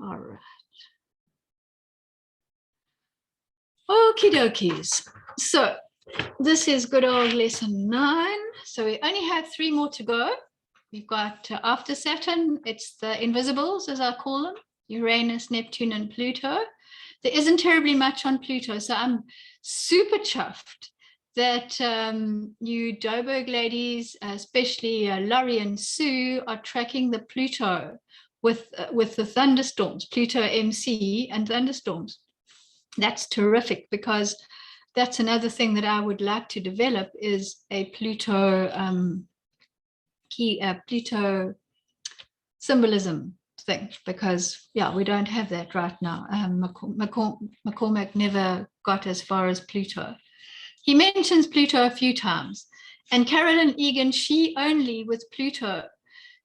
All right. Okie dokies. So this is good old lesson 9. So we only have 3 more to go. We've got after Saturn, it's the invisibles, as I call them, Uranus, Neptune, and Pluto. There isn't terribly much on Pluto, so I'm super chuffed that you Joburg ladies, especially Laurie and Sue, are tracking the Pluto with the thunderstorms, Pluto MC and thunderstorms. That's terrific, because that's another thing that I would like to develop, is a Pluto Pluto symbolism thing, because we don't have that right now. McCormack never got as far as Pluto. He mentions Pluto a few times, and Carolyn Egan, she only with Pluto,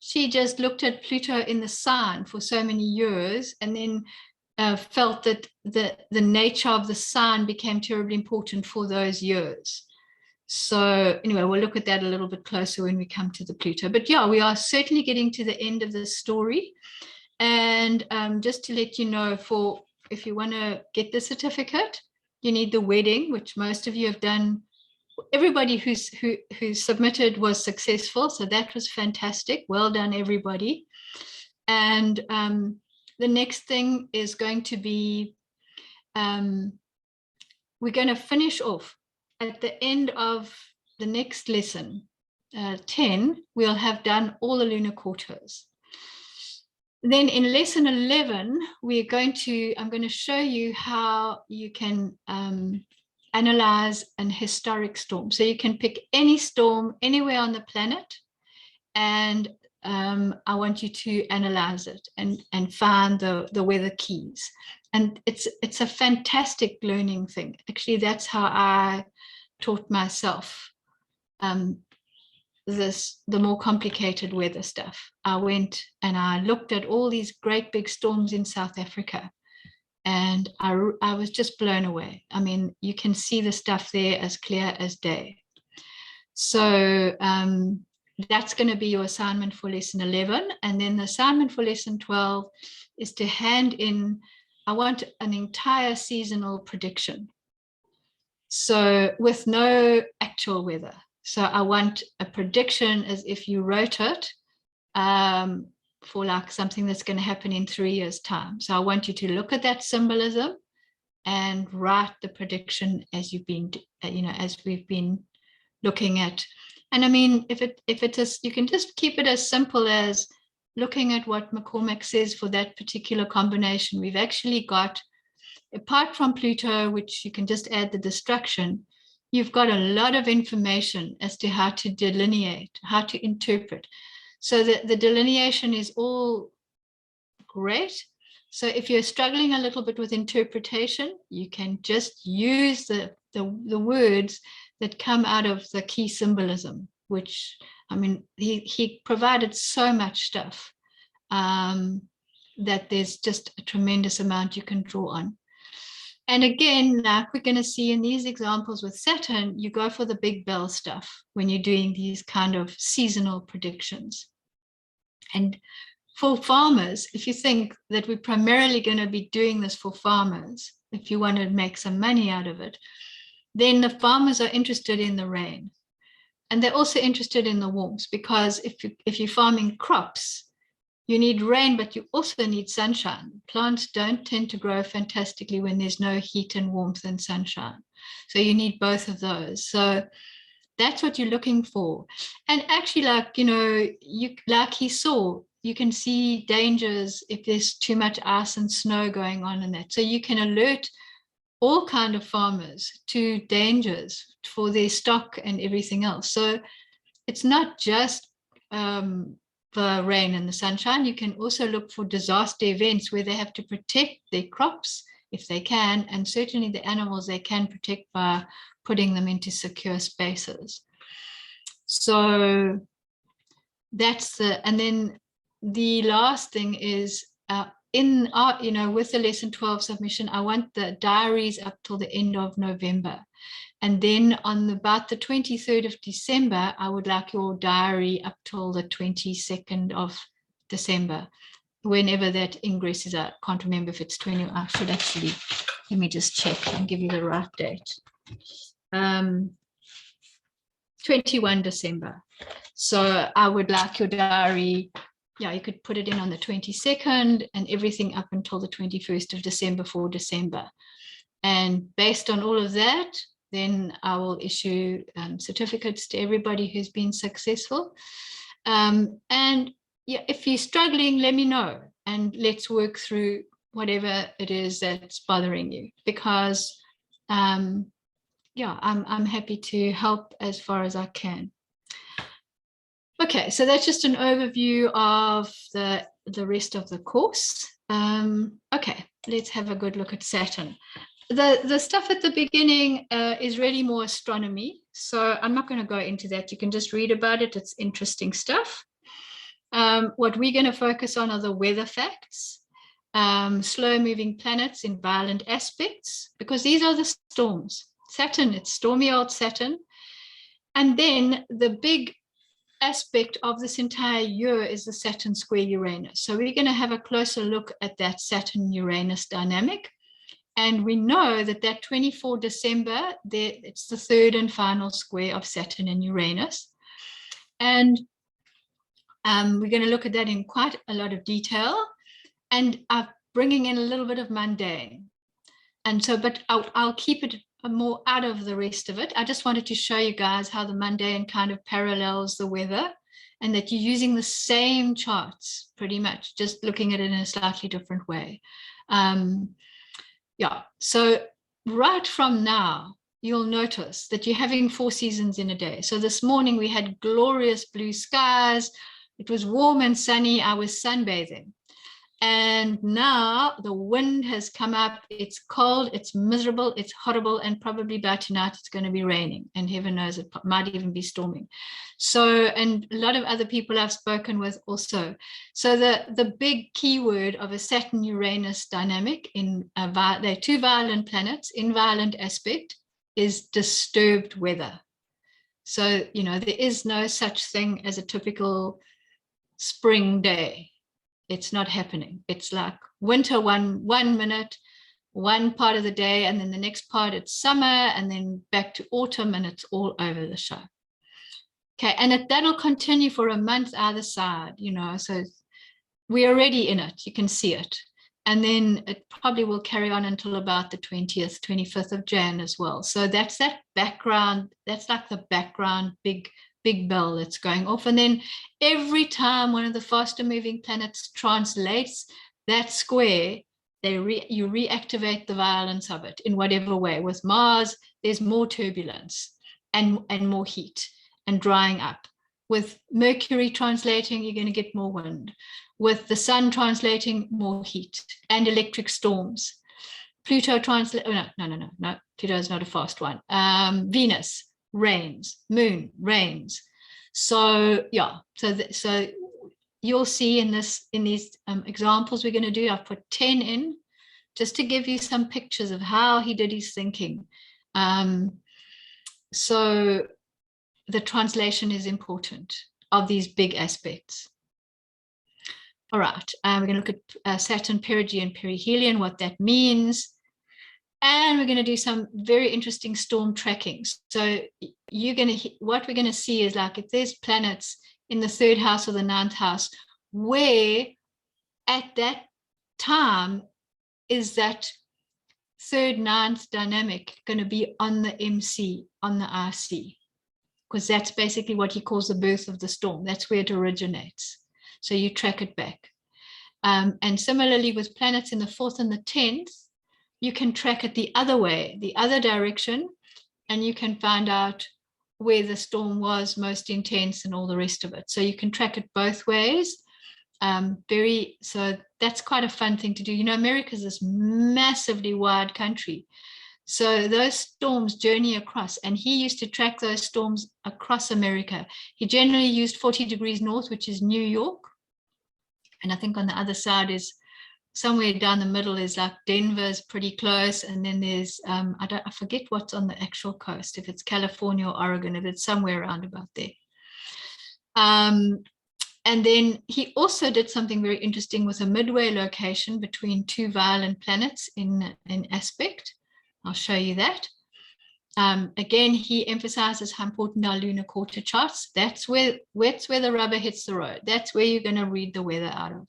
she just looked at Pluto in the sign for so many years, and then felt that the nature of the sign became terribly important for those years. So anyway, we'll look at that a little bit closer when we come to the Pluto. But yeah, we are certainly getting to the end of the story. And just to let you know, for if you want to get the certificate, you need the wedding, which most of you have done. Everybody who submitted was successful, so that was fantastic. Well done, everybody. And the next thing is going to be, we're going to finish off at the end of the next lesson, 10, we'll have done all the lunar quarters. Then in lesson 11, I'm going to show you how you can analyze an historic storm. So you can pick any storm anywhere on the planet, and I want you to analyze it and find the weather keys. And it's a fantastic learning thing. Actually, that's how I taught myself the more complicated weather stuff. I went and I looked at all these great big storms in South Africa, and I was just blown away. I mean, you can see the stuff there as clear as day. So that's going to be your assignment for lesson 11. And then the assignment for lesson 12 is to hand in, I want an entire seasonal prediction. So with no actual weather. So I want a prediction as if you wrote it for like something that's going to happen in 3 years' time. So I want you to look at that symbolism and write the prediction as you've been, as we've been looking at. And I mean, if it is, you can just keep it as simple as looking at what McCormack says for that particular combination. We've actually got, apart from Pluto, which you can just add the destruction, you've got a lot of information as to how to delineate, how to interpret. So the delineation is all great. So if you're struggling a little bit with interpretation, you can just use the words that come out of the key symbolism, which, I mean, he provided so much stuff that there's just a tremendous amount you can draw on. And again, like we're going to see in these examples with Saturn, you go for the big bell stuff when you're doing these kind of seasonal predictions. And for farmers, if you think that we're primarily going to be doing this for farmers, if you want to make some money out of it, then the farmers are interested in the rain. And they're also interested in the warmth, because if you're farming crops, you need rain, but you also need sunshine. Plants don't tend to grow fantastically when there's no heat and warmth and sunshine. So you need both of those. So that's what you're looking for. And actually, like he saw, you can see dangers if there's too much ice and snow going on in that. So you can alert all kind of farmers to dangers for their stock and everything else. So it's not just the rain and the sunshine. You can also look for disaster events where they have to protect their crops if they can, and certainly the animals they can protect by putting them into secure spaces. So that's and then the last thing is in our, with the lesson 12 submission, I want the diaries up till the end of November. And then on about the 23rd of December, I would like your diary up till the 22nd of December. whenever that ingress is. I can't remember if it's 20. I should actually, let me just check and give you the right date. 21 December. So I would like your diary, yeah, you could put it in on the 22nd and everything up until the 21st of December for December. And based on all of that, then I will issue certificates to everybody who's been successful. And yeah, if you're struggling, let me know and let's work through whatever it is that's bothering you, because yeah, I'm happy to help as far as I can. Okay, so that's just an overview of the rest of the course. Okay, let's have a good look at Saturn. The stuff at the beginning is really more astronomy, so I'm not going to go into that. You can just read about it. It's interesting stuff. What we're going to focus on are the weather facts, slow moving planets in violent aspects, because these are the storms. Saturn, it's stormy old Saturn. And then the big aspect of this entire year is the Saturn square Uranus. So we're going to have a closer look at that Saturn-Uranus dynamic. And we know that 24 December, it's the third and final square of Saturn and Uranus. And we're going to look at that in quite a lot of detail. And I'm bringing in a little bit of mundane. And so, but I'll keep it more out of the rest of it. I just wanted to show you guys how the mundane kind of parallels the weather, and that you're using the same charts pretty much, just looking at it in a slightly different way. Yeah, so right from now, you'll notice that you're having 4 seasons in a day. So this morning we had glorious blue skies. It was warm and sunny. I was sunbathing. And now the wind has come up. It's cold, it's miserable, it's horrible, and probably by tonight it's going to be raining, and heaven knows it might even be storming. So, and a lot of other people I've spoken with also. So the big keyword of a Saturn-Uranus dynamic in they're 2 violent planets in violent aspect is disturbed weather. So, you know, there is no such thing as a typical spring day. It's not happening. It's like winter one minute, one part of the day, and then the next part it's summer, and then back to autumn, and it's all over the show. Okay, and that'll continue for a month either side, you know, so we're already in it. You can see it. And then it probably will carry on until about the 20th, 25th of Jan as well. So that's that background. That's like the background big bell that's going off. And then every time one of the faster moving planets translates that square, you reactivate the violence of it in whatever way. With Mars, there's more turbulence and more heat and drying up. With Mercury translating, you're going to get more wind. With the sun translating, more heat and electric storms. Pluto translate. Oh, no. Pluto is not a fast one. Venus rains, moon rains. So yeah, so you'll see in these examples we're going to do, I've put 10 in just to give you some pictures of how he did his thinking. So the translation is important of these big aspects. All right, we're going to look at Saturn perigee and perihelion, what that means. And we're going to do some very interesting storm tracking. So what we're going to see is, like, if there's planets in the 3rd house or the 9th house, where at that time is that 3rd, 9th dynamic going to be on the MC, on the IC? Because that's basically what he calls the birth of the storm. That's where it originates. So you track it back. And similarly with planets in the 4th and the 10th, you can track it the other way, the other direction, and you can find out where the storm was most intense and all the rest of it. So you can track it both ways. So that's quite a fun thing to do. You know, America is this massively wide country. So those storms journey across, and he used to track those storms across America. He generally used 40 degrees north, which is New York. And I think on the other side is somewhere down the middle is like Denver's pretty close, and then there's I forget what's on the actual coast, if it's California or Oregon, if it's somewhere around about there. And then he also did something very interesting with a midway location between two violent planets in aspect. I'll show you that. Again, he emphasizes how important our lunar quarter charts. That's where the rubber hits the road. That's where you're going to read the weather out of.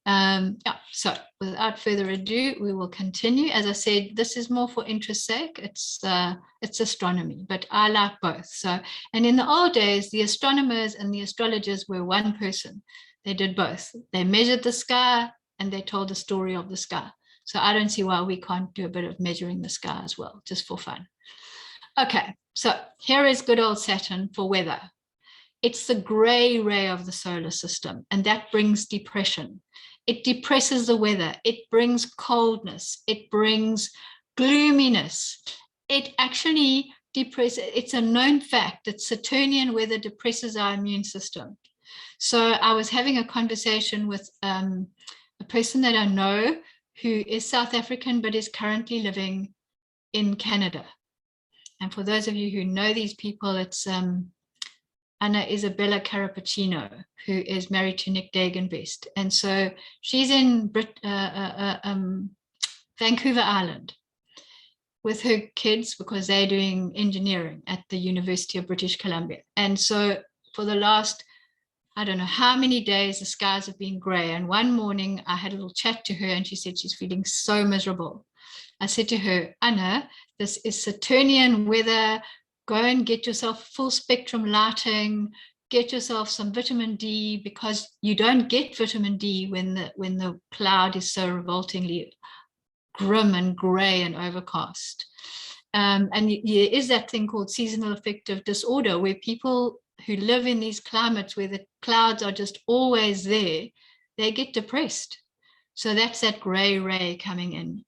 Yeah, so without further ado, we will continue. As I said, this is more for interest's sake. It's astronomy, but I like both. So, and in the old days, the astronomers and the astrologers were one person. They did both. They measured the sky and they told the story of the sky. So I don't see why we can't do a bit of measuring the sky as well, just for fun. Okay, so here is good old Saturn for weather. It's the gray ray of the solar system, and that brings depression. It depresses the weather. It brings coldness. It brings gloominess. It actually depresses. It's a known fact that Saturnian weather depresses our immune system. So I was having a conversation with a person that I know who is South African but is currently living in Canada. And for those of you who know these people, it's Anna Isabella Carapacino, who is married to Nick Dagenbest. And so she's in Vancouver Island with her kids because they're doing engineering at the University of British Columbia. And so for the last, I don't know how many days, the skies have been gray. And one morning I had a little chat to her and she said she's feeling so miserable. I said to her, Anna, this is Saturnian weather. Go and get yourself full spectrum lighting, get yourself some vitamin D, because you don't get vitamin D when the cloud is so revoltingly grim and gray and overcast. And there is that thing called seasonal affective disorder, where people who live in these climates where the clouds are just always there, they get depressed. So that's that gray ray coming in.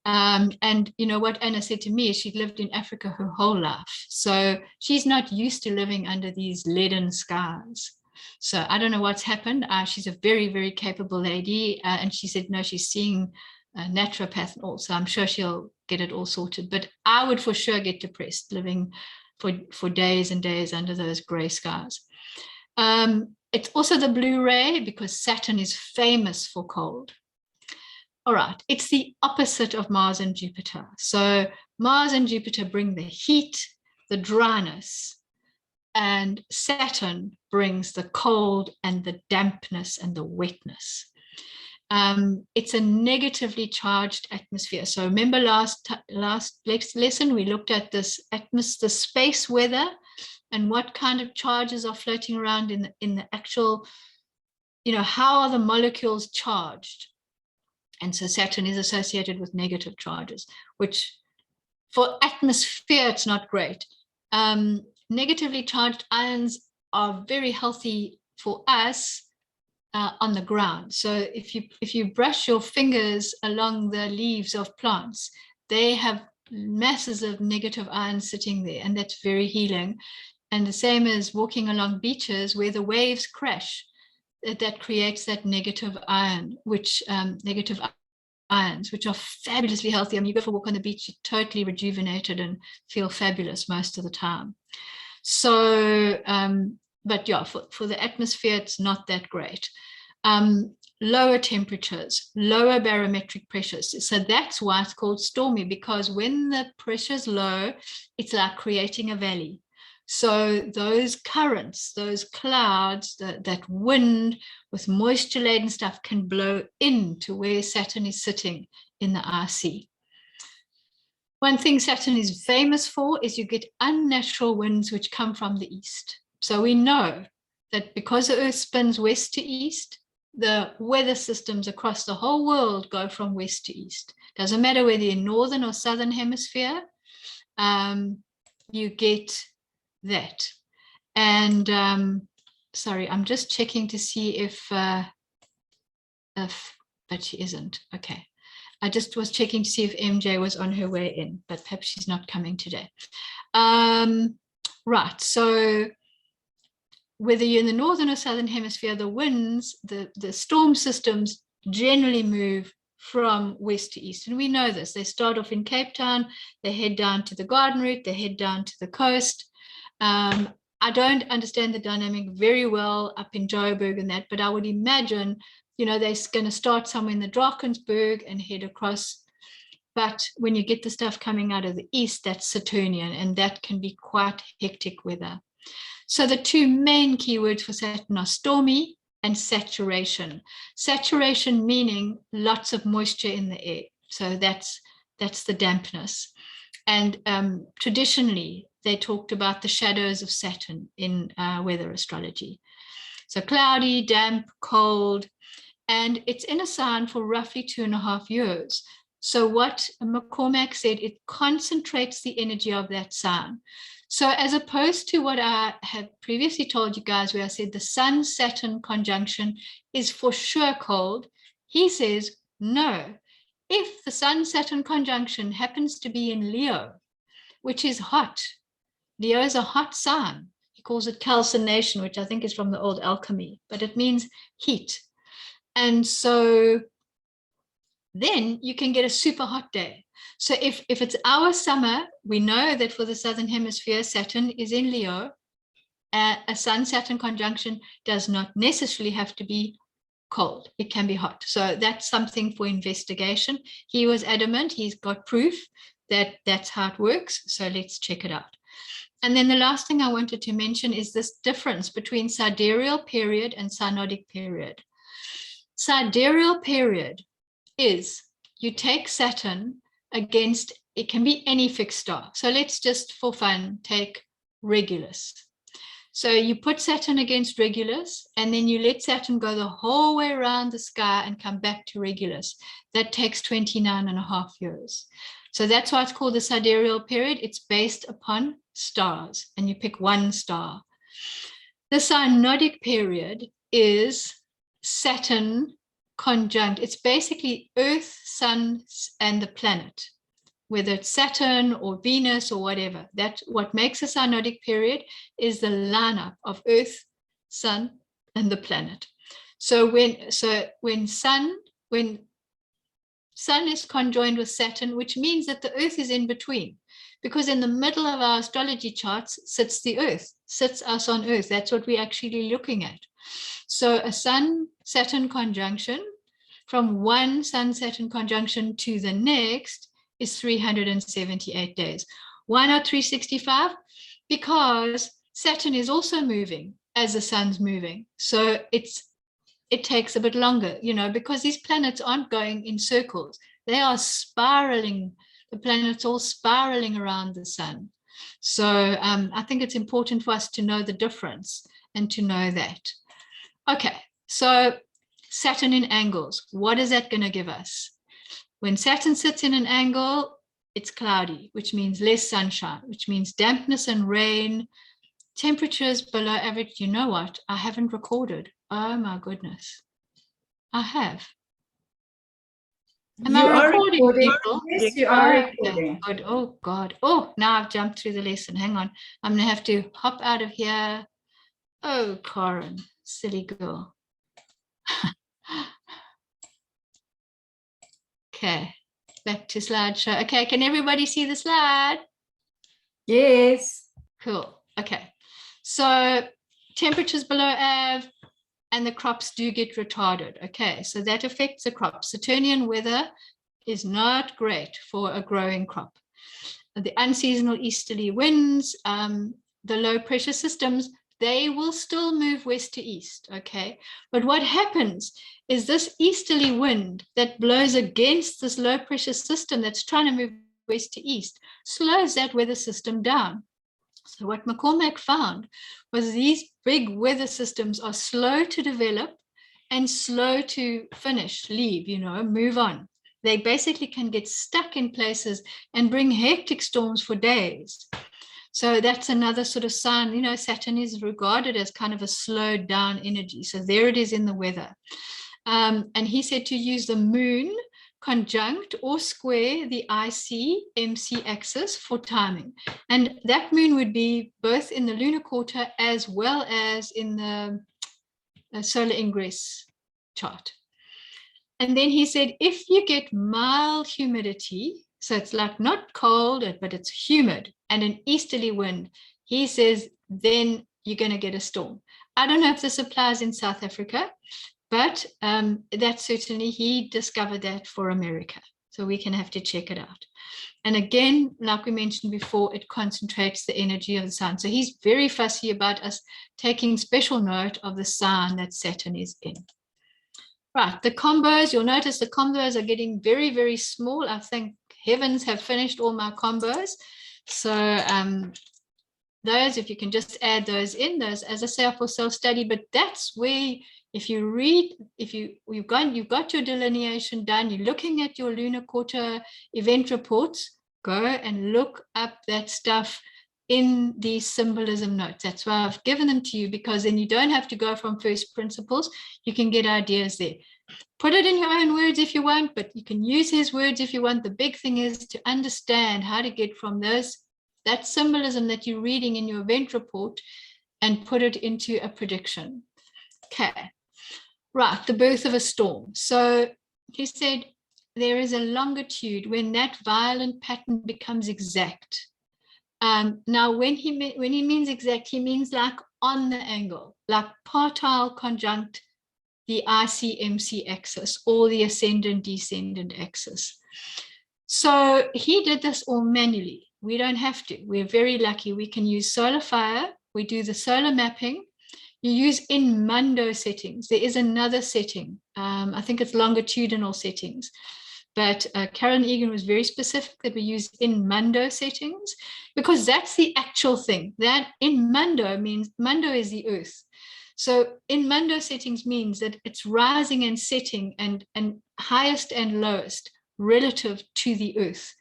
And you know what Anna said to me is she'd lived in Africa her whole life. So she's not used to living under these leaden skies. So I don't know what's happened. She's a very, very capable lady. And she said, no, she's seeing a naturopath also. I'm sure she'll get it all sorted. But I would for sure get depressed living for days and days under those gray skies. It's also the blue ray because Saturn is famous for cold. All right, it's the opposite of Mars and Jupiter. So Mars and Jupiter bring the heat, the dryness, and Saturn brings the cold and the dampness and the wetness. It's a negatively charged atmosphere. So remember last lesson, we looked at this the space weather and what kind of charges are floating around in the actual, how are the molecules charged? And so Saturn is associated with negative charges, which for atmosphere, it's not great. Negatively charged ions are very healthy for us on the ground. So if you brush your fingers along the leaves of plants, they have masses of negative ions sitting there, and that's very healing. And the same as walking along beaches where the waves crash, that creates that negative ion, which negative ions, which are fabulously healthy. I mean, you go for a walk on the beach, you're totally rejuvenated and feel fabulous most of the time. So, but yeah, for the atmosphere, it's not that great. Lower temperatures, lower barometric pressures. So that's why it's called stormy, because when the pressure's low, it's like creating a valley. So those currents, those clouds, that wind with moisture-laden stuff can blow into where Saturn is sitting in the IC. One thing Saturn is famous for is you get unnatural winds which come from the east. So we know that because the Earth spins west to east, the weather systems across the whole world go from west to east. Doesn't matter whether you're in northern or southern hemisphere, you get that. And sorry, I'm just checking to see if but she isn't. Okay. I just was checking to see if MJ was on her way in, but perhaps she's not coming today. Right, so whether you're in the northern or southern hemisphere, the winds, the storm systems generally move from west to east. And we know this. They start off in Cape Town, they head down to the Garden Route, they head down to the coast. I don't understand the dynamic very well up in Joburg and that, but I would imagine, they're going to start somewhere in the Drakensberg and head across. But when you get the stuff coming out of the east, that's Saturnian, and that can be quite hectic weather. So the two main keywords for Saturn are stormy and saturation. Saturation meaning lots of moisture in the air. So that's the dampness. And traditionally, they talked about the shadows of Saturn in weather astrology. So cloudy, damp, cold, and it's in a sign for roughly 2.5 years. So what McCormack said, it concentrates the energy of that sign. So as opposed to what I have previously told you guys, where I said the Sun-Saturn conjunction is for sure cold, he says, no. If the Sun-Saturn conjunction happens to be in Leo, which is hot, Leo is a hot sign. He calls it calcination, which I think is from the old alchemy, but it means heat. And so then you can get a super hot day. So if it's our summer, we know that for the Southern Hemisphere, Saturn is in Leo. A Sun-Saturn conjunction does not necessarily have to be cold. It can be hot. So that's something for investigation. He was adamant. He's got proof that that's how it works. So let's check it out. And then the last thing I wanted to mention is this difference between sidereal period and synodic period. Sidereal period is you take Saturn against, it can be any fixed star. So let's just for fun take Regulus. So you put Saturn against Regulus, and then you let Saturn go the whole way around the sky and come back to Regulus. That takes 29.5 years. So that's why it's called the sidereal period. It's based upon stars, and you pick one star. The synodic period is Saturn conjunct. It's basically Earth, Sun, and the planet, whether it's Saturn or Venus or whatever. That's what makes a synodic period, is the lineup of Earth, Sun, and the planet. So when Sun is conjoined with Saturn, which means that the Earth is in between, because in the middle of our astrology charts sits the Earth, sits us on Earth. That's what we're actually looking at. So a Sun-Saturn conjunction, from one Sun-Saturn conjunction to the next, is 378 days. Why not 365? Because Saturn is also moving as the sun's moving. So it takes a bit longer, because these planets aren't going in circles. They are spiraling. The planets all spiraling around the sun. So I think it's important for us to know the difference and to know that. Okay, so Saturn in angles. What is that going to give us? When Saturn sits in an angle, it's cloudy, which means less sunshine, which means dampness and rain, temperatures below average. You know what? I haven't recorded. Oh my goodness. I have. Am I recording, people? Yes, you are recording. Good. Oh God. Oh, now I've jumped through the lesson. Hang on. I'm going to have to hop out of here. Oh, Corin, silly girl. Okay, back to slideshow. Okay, can everybody see the slide? Yes. Cool. Okay, so temperatures below Av, and the crops do get retarded. Okay, so that affects the crop. Saturnian weather is not great for a growing crop. The unseasonal easterly winds, the low pressure systems, they will still move west to east, okay? But what happens is this easterly wind that blows against this low pressure system that's trying to move west to east slows that weather system down. So what McCormack found was these big weather systems are slow to develop and slow to finish, leave, move on. They basically can get stuck in places and bring hectic storms for days. So that's another sort of sign, Saturn is regarded as kind of a slowed down energy. So there it is in the weather. And he said to use the moon conjunct or square the IC-MC axis for timing. And that moon would be both in the lunar quarter as well as in the solar ingress chart. And then he said, if you get mild humidity, so it's like not cold, but it's humid and an easterly wind, he says, then you're going to get a storm. I don't know if this applies in South Africa, but that certainly he discovered that for America. So we can have to check it out. And again, like we mentioned before, it concentrates the energy of the sun. So he's very fussy about us taking special note of the sign that Saturn is in. Right, the combos, you'll notice the combos are getting very, very small. I think heavens have finished all my combos. So those, if you can just add those in, those, as I say, for self-study, but that's where, if you read, if you've got your delineation done, you're looking at your lunar quarter event reports, go and look up that stuff in these symbolism notes. That's why I've given them to you, because then you don't have to go from first principles. You can get ideas there. Put it in your own words if you want, but you can use his words if you want. The big thing is to understand how to get from that symbolism that you're reading in your event report and put it into a prediction. Okay, right, the birth of a storm. So he said there is a longitude when that violent pattern becomes exact. Now, when he means exact, he means like on the angle, like partile conjunct the IC-MC axis or the ascendant-descendant axis. So he did this all manually. We don't have to. We're very lucky. We can use solar fire. We do the solar mapping. You use in Mundo settings. There is another setting. I think it's longitudinal settings. But Carolyn Egan was very specific that we use in Mundo settings, because that's the actual thing. That in Mundo means Mundo is the Earth. So in Mundo settings means that it's rising and setting and highest and lowest relative to the Earth,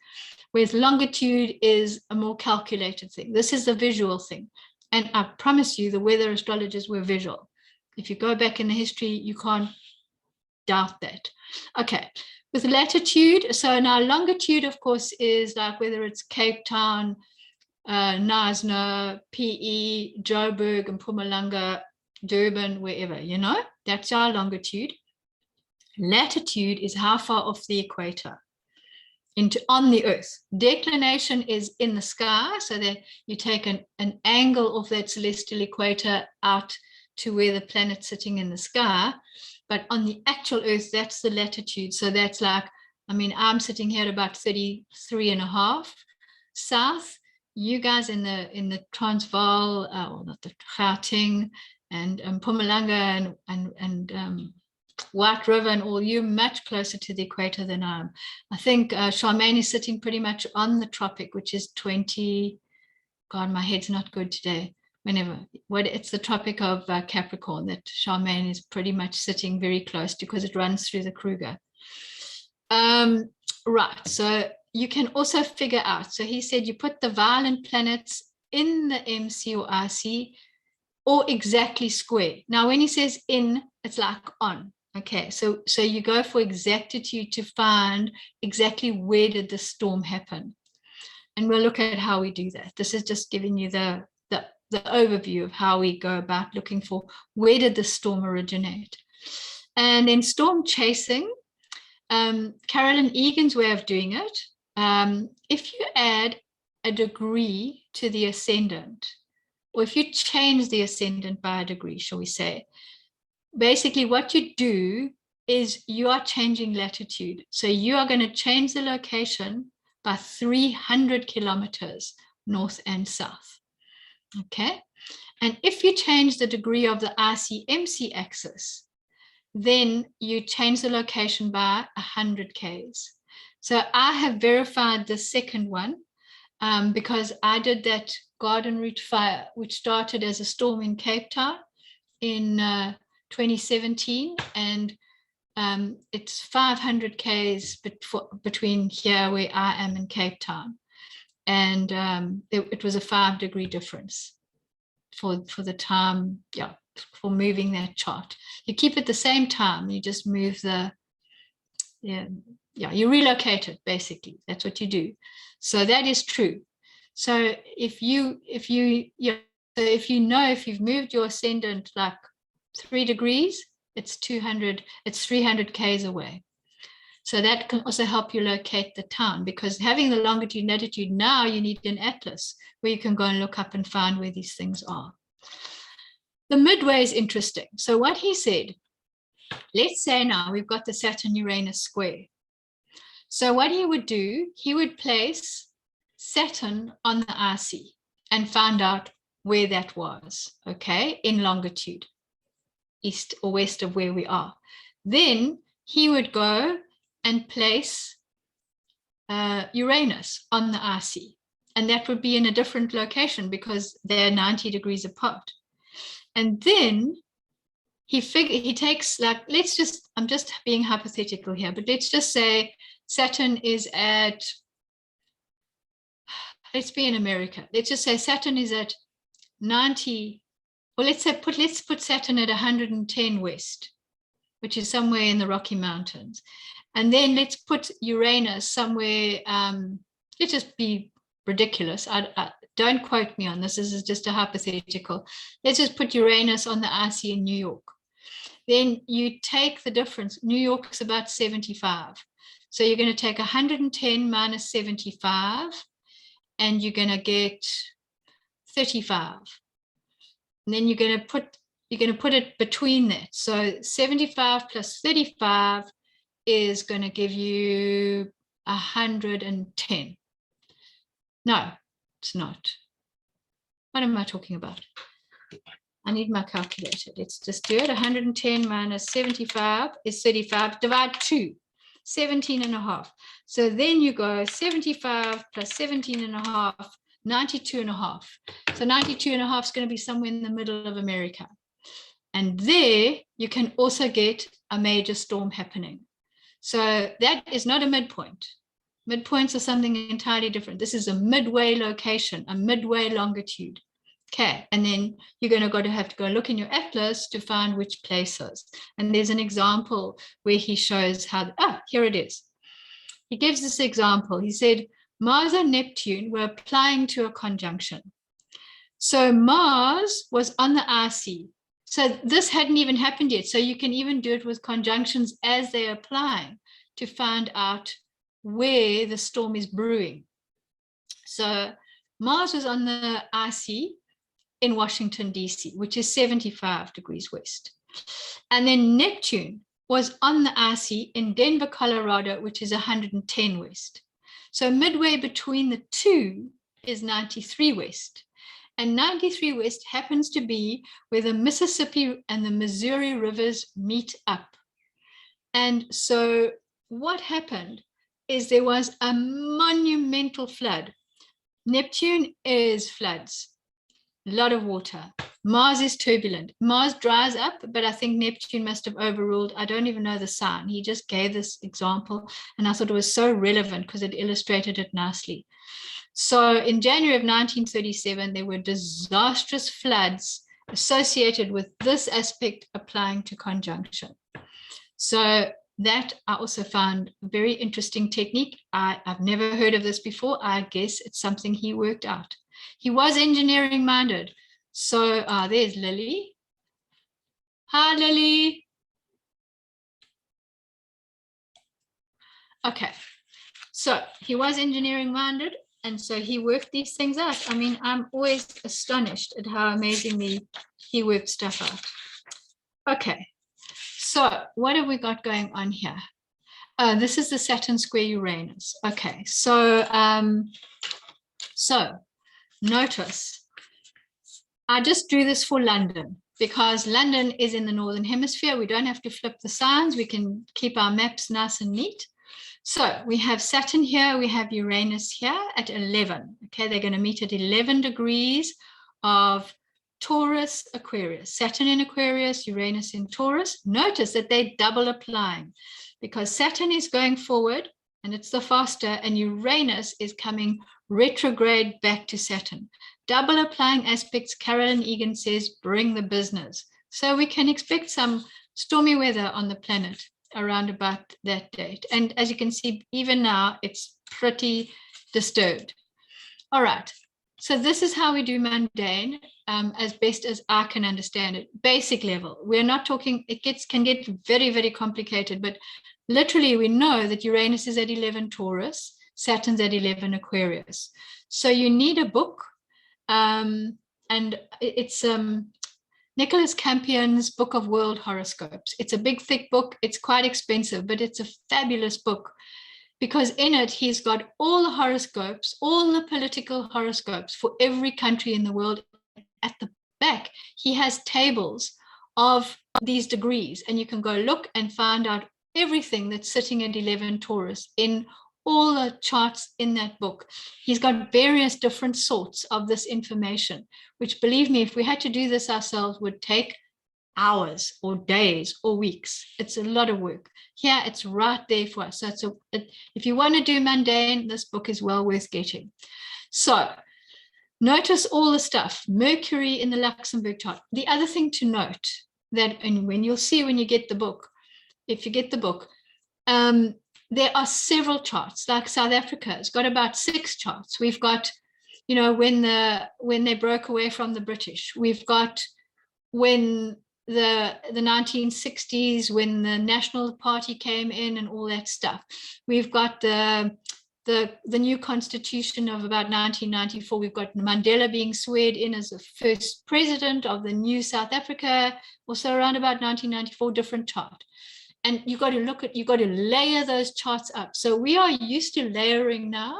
whereas longitude is a more calculated thing. This is the visual thing. And I promise you, the weather astrologers were visual. If you go back in the history, you can't doubt that. Okay, with latitude, so now longitude, of course, is like whether it's Cape Town, Knysna, PE, Joburg, and Mpumalanga, Durban, wherever, you know, that's our longitude. Latitude is how far off the equator on the Earth. Declination is in the sky, so that you take an angle of that celestial equator out to where the planet's sitting in the sky. But on the actual Earth, that's the latitude. So that's like, I mean, I'm sitting here at about 33.5 south. You guys in the Transvaal, well, not the Gauteng, and Mpumalanga and White River and all, you're much closer to the equator than I am. I think Charmaine is sitting pretty much on the tropic, which is 20, God, my head's not good today. It's the tropic of Capricorn that Charmaine is pretty much sitting very close to, because it runs through the Kruger. Right, so you can also figure out, so he said you put the violent planets in the MC or IC, or exactly square. Now, when he says in, it's like on. Okay, so you go for exactitude to find exactly where did the storm happen. And we'll look at how we do that. This is just giving you the overview of how we go about looking for where did the storm originate. And then storm chasing, Carolyn Egan's way of doing it, if you add a degree to the ascendant, or if you change the ascendant by a degree, shall we say, basically what you do is you are changing latitude. So you are going to change the location by 300 kilometers north and south. Okay. And if you change the degree of the IC-MC axis, then you change the location by 100 Ks. So I have verified the second one because I did that Garden Route fire, which started as a storm in Cape Town in 2017, and it's 500 Ks between here where I am in Cape Town, and it was a 5-degree difference for the time, yeah, for moving that chart. You keep it the same time, you just move you relocate it, basically. That's what you do. So that is true. So if you've moved your ascendant like 3 degrees, it's 300 Ks away. So that can also help you locate the town, because having the longitude and latitude, now you need an atlas where you can go and look up and find where these things are. the midway is interesting. So what he said, let's say now we've got the Saturn-Uranus square. So what he would do, he would place Saturn on the RC and find out where that was, okay, in longitude, east or west of where we are. Then he would go and place Uranus on the RC, and that would be in a different location because they're 90 degrees apart. And then he takes, like, I'm just being hypothetical here, but let's just say Saturn is at, let's be in America. Let's just say Saturn is at 90, or let's put Saturn at 110 west, which is somewhere in the Rocky Mountains. And then let's put Uranus somewhere, let's just be ridiculous. I don't quote me on this. This is just a hypothetical. Let's just put Uranus on the RC in New York. Then you take the difference. New York's about 75. So you're going to take 110 minus 75, and you're going to get 35. And then you're going to put it between that. So 75 plus 35 is going to give you 110. No, it's not. What am I talking about? I need my calculator. Let's just do it. 110 minus 75 is 35. Divide 2, 17 and a half. So then you go 75 plus 17 and a half, 92 and a half. So 92 and a half is going to be somewhere in the middle of America. And there you can also get a major storm happening. So that is not a midpoint. Midpoints are something entirely different. This is a midway location, a midway longitude. Okay, and then you're going to have to go look in your atlas to find which places. And there's an example where he shows how, here it is. He gives this example. He said, Mars and Neptune were applying to a conjunction. So Mars was on the RC. So this hadn't even happened yet. So you can even do it with conjunctions as they're applying to find out where the storm is brewing. So Mars was on the RC in Washington, D.C., which is 75 degrees west. And then Neptune was on the RC in Denver, Colorado, which is 110 west. So midway between the two is 93 west. And 93 west happens to be where the Mississippi and the Missouri rivers meet up. And so what happened is there was a monumental flood. Neptune is floods, a lot of water. Mars is turbulent. Mars dries up, but I think Neptune must have overruled. I don't even know the sign. He just gave this example, and I thought it was so relevant because it illustrated it nicely. So in January of 1937, there were disastrous floods associated with this aspect applying to conjunction. So that I also found a very interesting technique. I've never heard of this before. I guess it's something he worked out. He was engineering minded. So there's Lily. Hi, Lily. Okay, so he was engineering minded, and so he worked these things out. I mean, I'm always astonished at how amazingly he worked stuff out. Okay, so what have we got going on here? This is the Saturn square Uranus. Okay, so notice, I just drew this for London because London is in the Northern Hemisphere. We don't have to flip the signs. We can keep our maps nice and neat. So we have Saturn here, we have Uranus here at 11. Okay, they're going to meet at 11 degrees of Taurus, Aquarius. Saturn in Aquarius, Uranus in Taurus. Notice that they double applying because Saturn is going forward and it's the faster, and Uranus is coming retrograde back to Saturn. Double applying aspects, Carolyn Egan says, bring the business. So we can expect some stormy weather on the planet around about that date. And as you can see, even now, it's pretty disturbed. All right, so this is how we do mundane, as best as I can understand it, basic level. We're not talking, can get very, very complicated, but literally we know that Uranus is at 11 Taurus, Saturn's at 11 Aquarius. So you need a book, and it's Nicholas Campion's Book of World Horoscopes. It's a big, thick book. It's quite expensive, but it's a fabulous book because in it, he's got all the horoscopes, all the political horoscopes for every country in the world. At the back, he has tables of these degrees, and you can go look and find out everything that's sitting at 11 Taurus in all the charts in that book. He's got various different sorts of this information, which, believe me, if we had to do this ourselves, would take hours or days or weeks. It's a lot of work. Here, it's right there for us. So if you want to do mundane, this book is well worth getting. So notice all the stuff. Mercury in the Luxembourg chart. The other thing to note that, and when you'll see when you get the book, if you get the book, there are several charts. Like South Africa has got about 6 charts. We've got, when they broke away from the British. We've got when the 1960s, when the National Party came in and all that stuff. We've got the new constitution of about 1994. We've got Mandela being sworn in as the first president of the new South Africa, also around about 1994, different chart. And you've got to layer those charts up. So we are used to layering now,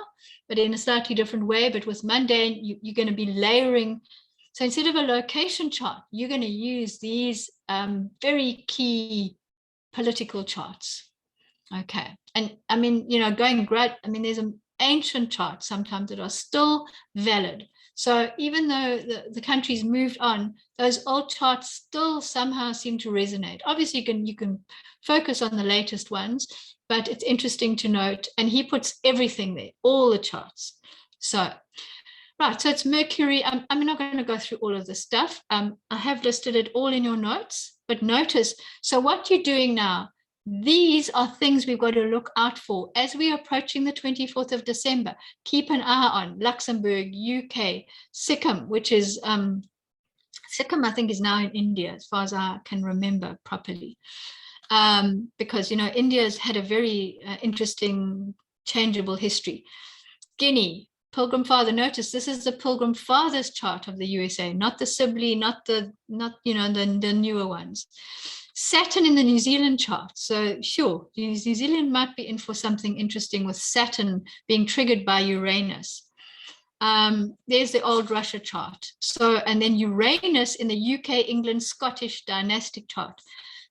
but in a slightly different way. But with mundane, you're going to be layering. So instead of a location chart, you're going to use these very key political charts. Okay. And I mean, there's an ancient charts sometimes that are still valid. So even though the country's moved on, those old charts still somehow seem to resonate. Obviously, you can focus on the latest ones, but it's interesting to note. And he puts everything there, all the charts. So, right, so it's Mercury. I'm not going to go through all of this stuff. I have listed it all in your notes, but notice, so what you're doing now, these are things we've got to look out for as we are approaching the 24th of December. Keep an eye on Luxembourg, UK, Sikkim, which is, Sikkim, I think, is now in India, as far as I can remember properly. Because, India's had a very interesting, changeable history. Guinea, Pilgrim Father. Notice this is the Pilgrim Father's chart of the USA, not the Sibley, not the newer ones. Saturn in the New Zealand chart. So sure, New Zealand might be in for something interesting with Saturn being triggered by Uranus. There's the old Russia chart. So, and then Uranus in the UK, England, Scottish dynastic chart.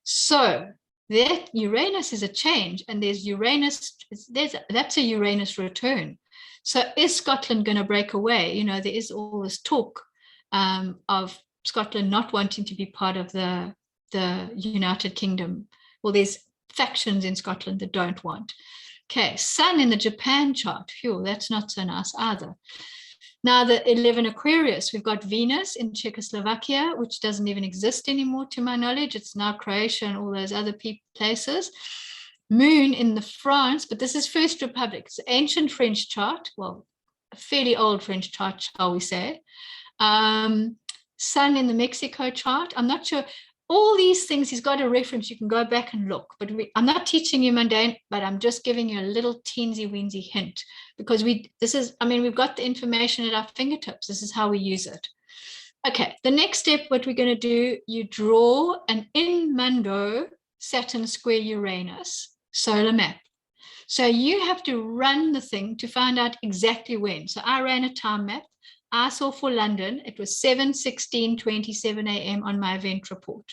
So that Uranus is a change, and there's Uranus, that's a Uranus return. So is Scotland going to break away? There is all this talk of Scotland not wanting to be part of the United Kingdom. Well, there's factions in Scotland that don't want. Okay, Sun in the Japan chart. Phew, that's not so nice either. Now the 11 Aquarius, we've got Venus in Czechoslovakia, which doesn't even exist anymore to my knowledge. It's now Croatia and all those other places. Moon in the France, but this is First Republic. It's an ancient French chart, well, a fairly old French chart, shall we say. Sun in the Mexico chart. I'm not sure. All these things, he's got a reference. You can go back and look. But I'm not teaching you mundane, but I'm just giving you a little teensy-weensy hint because we've got the information at our fingertips. This is how we use it. Okay, the next step, what we're going to do, you draw an in mundo Saturn square Uranus solar map. So you have to run the thing to find out exactly when. So I ran a time map. I saw for London, it was 7:16:27 a.m. on my event report.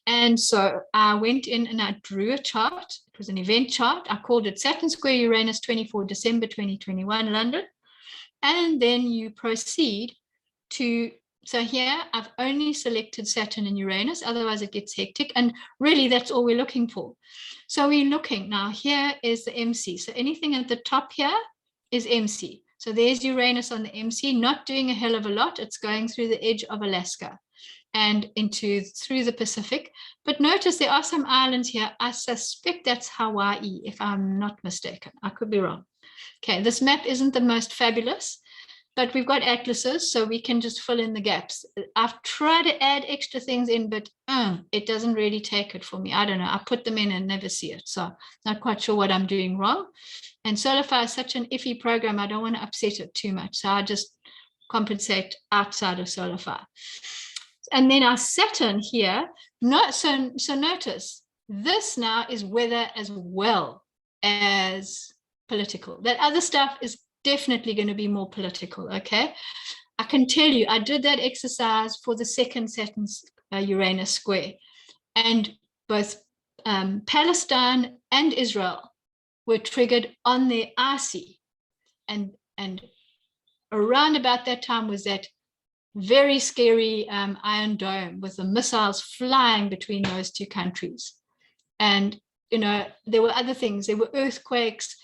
And so I went in and I drew a chart. It was an event chart. I called it Saturn square Uranus, 24 December 2021, London. And then you proceed to, so here I've only selected Saturn and Uranus, otherwise it gets hectic. And really that's all we're looking for. So we're looking, now here is the MC. So anything at the top here is MC. So there's Uranus on the MC, not doing a hell of a lot. It's going through the edge of Alaska and through the Pacific. But notice there are some islands here. I suspect that's Hawaii, if I'm not mistaken. I could be wrong. Okay, this map isn't the most fabulous, but we've got atlases, so we can just fill in the gaps. I've tried to add extra things in, but it doesn't really take it for me. I don't know. I put them in and never see it. So not quite sure what I'm doing wrong. And Solify is such an iffy program. I don't want to upset it too much. So I just compensate outside of Solify. And then our Saturn here, so notice, this now is weather as well as political. That other stuff is definitely going to be more political, okay? I can tell you, I did that exercise for the second Saturn Uranus square, and both Palestine and Israel were triggered on their RC, and around about that time was that very scary Iron Dome with the missiles flying between those two countries. And there were other things. There were earthquakes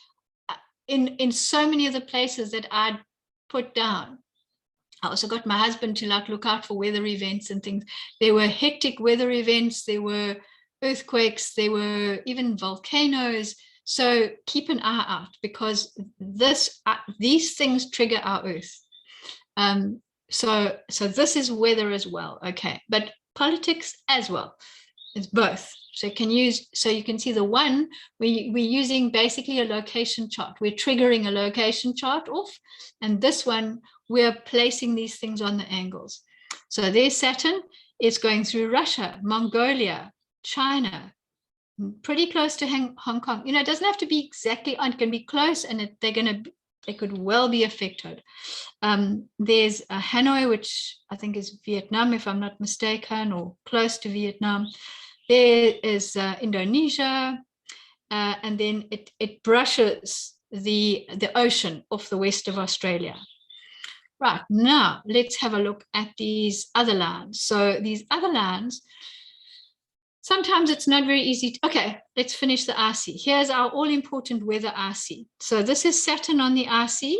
in so many of the places that I'd put down. I also got my husband to look out for weather events and things. There were hectic weather events. There were earthquakes. There were even volcanoes. So keep an eye out, because these things trigger our Earth. So this is weather as well, okay? But politics as well. It's both. So you can see the one we're using basically a location chart. We're triggering a location chart off, and this one we're placing these things on the angles. So there's Saturn. It's going through Russia, Mongolia, China, pretty close to Hong Kong. It doesn't have to be exactly on. It can be close, and they could well be affected. There's Hanoi, which I think is Vietnam, if I'm not mistaken, or close to Vietnam. There is Indonesia, and then it brushes the ocean off the west of Australia. Right, now let's have a look at these other lands. So these other lands, sometimes it's not very easy. Okay, let's finish the RC. Here's our all-important weather RC. So this is Saturn on the RC,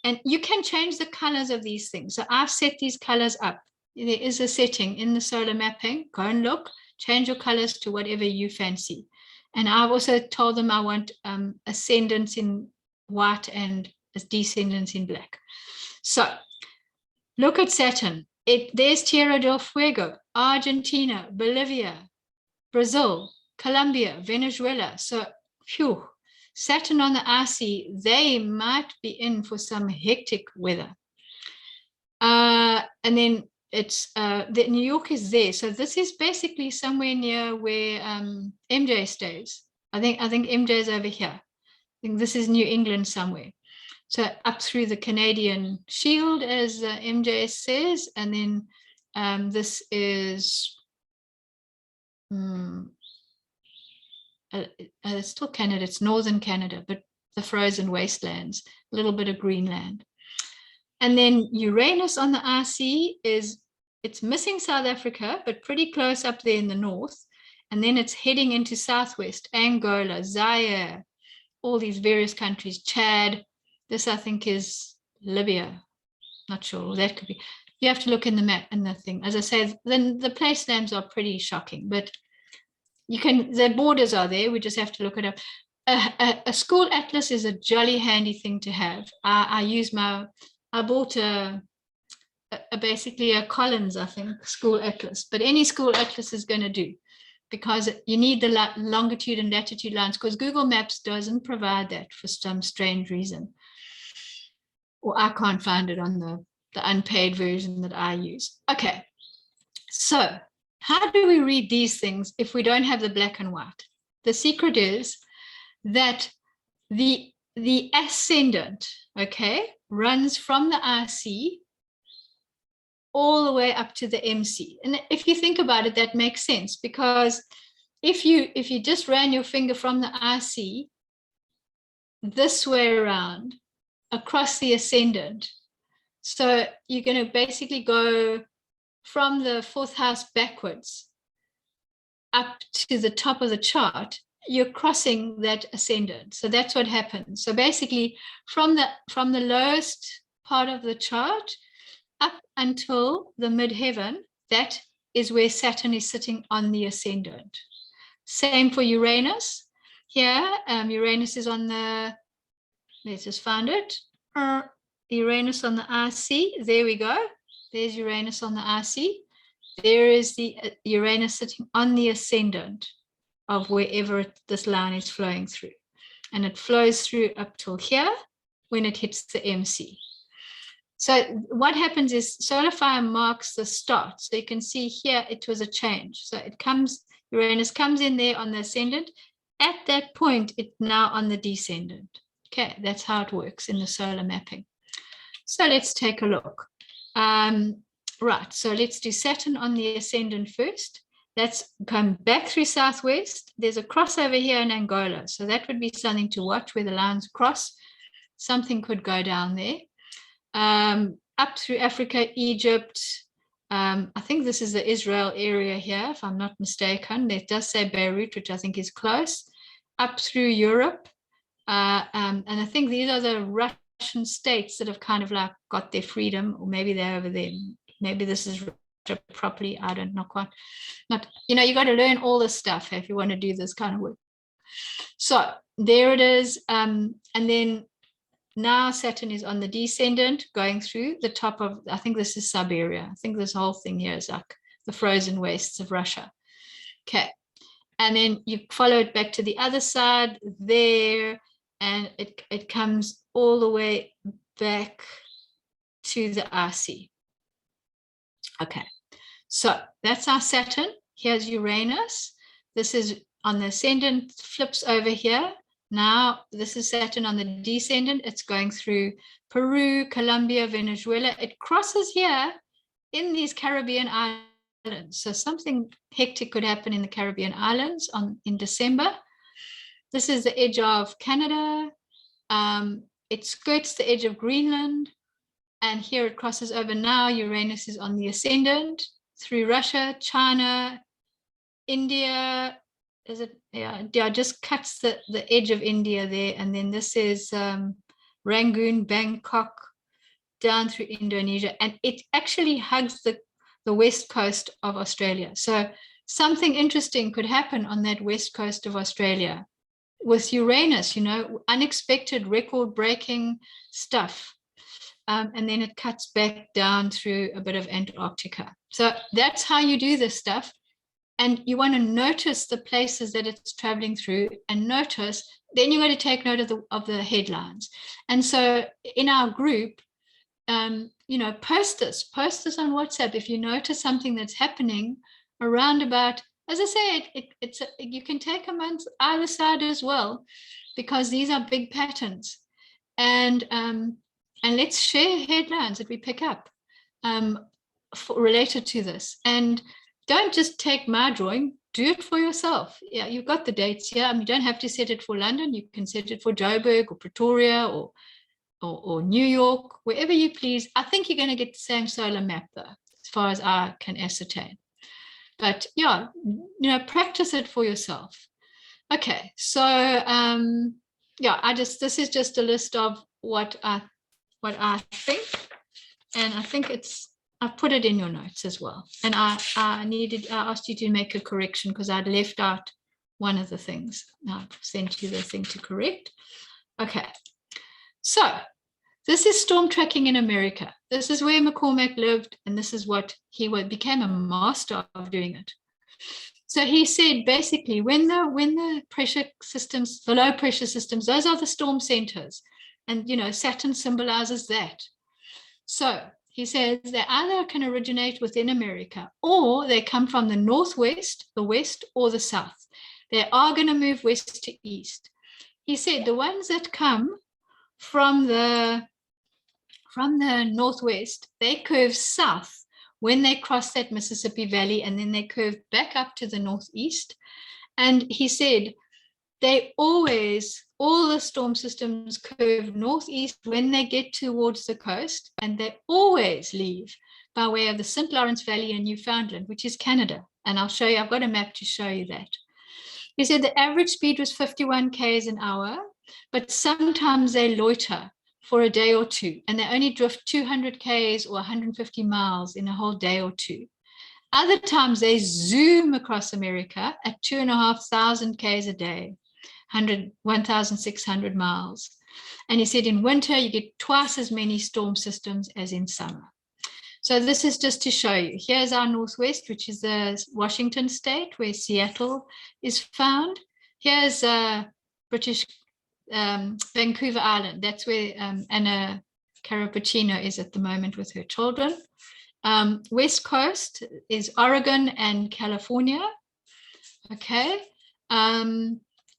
and you can change the colors of these things. So I've set these colors up. There is a setting in the solar mapping. Go and look, change your colors to whatever you fancy. And I've also told them I want ascendants in white and descendants in black. So look at Saturn. There's Tierra del Fuego, Argentina, Bolivia, Brazil, Colombia, Venezuela. So, phew, Saturn on the RC, they might be in for some hectic weather. And then New York is there. So this is basically somewhere near where MJ stays. I think MJ is over here. I think this is New England somewhere. So up through the Canadian Shield, as MJ says, and then this is it's still Canada. It's northern Canada, but the frozen wastelands, a little bit of Greenland. And then Uranus on the RC it's missing South Africa, but pretty close up there in the north. And then it's heading into southwest, Angola, Zaire, all these various countries, Chad. This, I think, is Libya. Not sure. That could be. You have to look in the map and the thing. As I say, then the place names are pretty shocking, but the borders are there. We just have to look it up. A school atlas is a jolly handy thing to have. I bought basically a Collins, I think, school atlas, but any school atlas is going to do, because you need the longitude and latitude lines, because Google Maps doesn't provide that for some strange reason. Or I can't find it on the unpaid version that I use. Okay, so how do we read these things if we don't have the black and white? The secret is that the ascendant, okay, runs from the RC all the way up to the MC. And if you think about it, that makes sense, because if you just ran your finger from the RC this way around across the ascendant, so you're going to basically go from the fourth house backwards up to the top of the chart, you're crossing that ascendant. So that's what happens. So basically from the lowest part of the chart up until the midheaven, that is where Saturn is sitting on the ascendant. Same for Uranus. Here, Uranus is on the, let's just find it. Uranus on the RC. There we go. There's Uranus on the RC. There is the Uranus sitting on the ascendant of wherever this line is flowing through. And it flows through up till here when it hits the MC. So what happens is solar fire marks the start. So you can see here it was a change. So it comes, Uranus comes in there on the ascendant. At that point, it's now on the descendant. Okay, that's how it works in the solar mapping. So let's take a look. Right, so let's do Saturn on the ascendant first. That's come back through southwest. There's a crossover here in Angola. So that would be something to watch where the lines cross. Something could go down there. Up through Africa, Egypt. I think this is the Israel area here, if I'm not mistaken. It does say Beirut, which I think is close. Up through Europe. And I think these are the Russian states that have kind of like got their freedom, or maybe they're over there. Maybe this is Russia properly. I don't know quite. Not, you know, you got to learn all this stuff if you want to do this kind of work. So there it is. And then now Saturn is on the descendant going through the top of, I think this is Siberia. I think this whole thing here is like the frozen wastes of Russia. Okay. And then you follow it back to the other side there, and it comes all the way back to the RC. Okay. So that's our Saturn. Here's Uranus. This is on the ascendant, flips over here. Now, this is Saturn on the descendant. It's going through Peru, Colombia, Venezuela. It crosses here in these Caribbean islands. So something hectic could happen in the Caribbean islands in December. This is the edge of Canada. It skirts the edge of Greenland. And here it crosses over now. Uranus is on the ascendant through Russia, China, India. Is it? Yeah, just cuts the edge of India there. And then this is Rangoon, Bangkok, down through Indonesia. And it actually hugs the west coast of Australia. So something interesting could happen on that west coast of Australia with Uranus, you know, unexpected record-breaking stuff. And then it cuts back down through a bit of Antarctica. So that's how you do this stuff. And you want to notice the places that it's traveling through and notice, then you got to take note of the headlines. And so in our group, you know, post this on WhatsApp. If you notice something that's happening around about, as I say, you can take a month either side as well, because these are big patterns. And let's share headlines that we pick up related to this. And don't just take my drawing, do it for yourself. Yeah, you've got the dates here. I mean, you don't have to set it for London. You can set it for Joburg or Pretoria or New York, wherever you please. I think you're going to get the same solar map though, as far as I can ascertain. But yeah, you know, practice it for yourself. Okay, so yeah, this is just a list of what I think, and I think I've put it in your notes as well. And I asked you to make a correction because I'd left out one of the things. I've sent you the thing to correct. Okay, so this is storm tracking in America. This is where McCormack lived, and this is what he became a master of doing it. So he said, basically, when the pressure systems, the low pressure systems, those are the storm centers. And, you know, Saturn symbolizes that. So he says they either can originate within America or they come from the northwest, the west, or the south. They are going to move west to east. He said the ones that come from the northwest, they curve south when they cross that Mississippi Valley, and then they curve back up to the northeast. And he said all the storm systems curve northeast when they get towards the coast, and they always leave by way of the St. Lawrence Valley in Newfoundland, which is Canada. And I'll show you, I've got a map to show you that. He said the average speed was 51 k's an hour, but sometimes they loiter for a day or two, and they only drift 200 k's or 150 miles in a whole day or two. Other times they zoom across America at 2,500 k's a day, 1,600 miles. And he said in winter, you get twice as many storm systems as in summer. So this is just to show you. Here's our northwest, which is the Washington state, where Seattle is found. Here's British Vancouver Island. That's where Anna Carappuccino is at the moment with her children. West Coast is Oregon and California. Okay.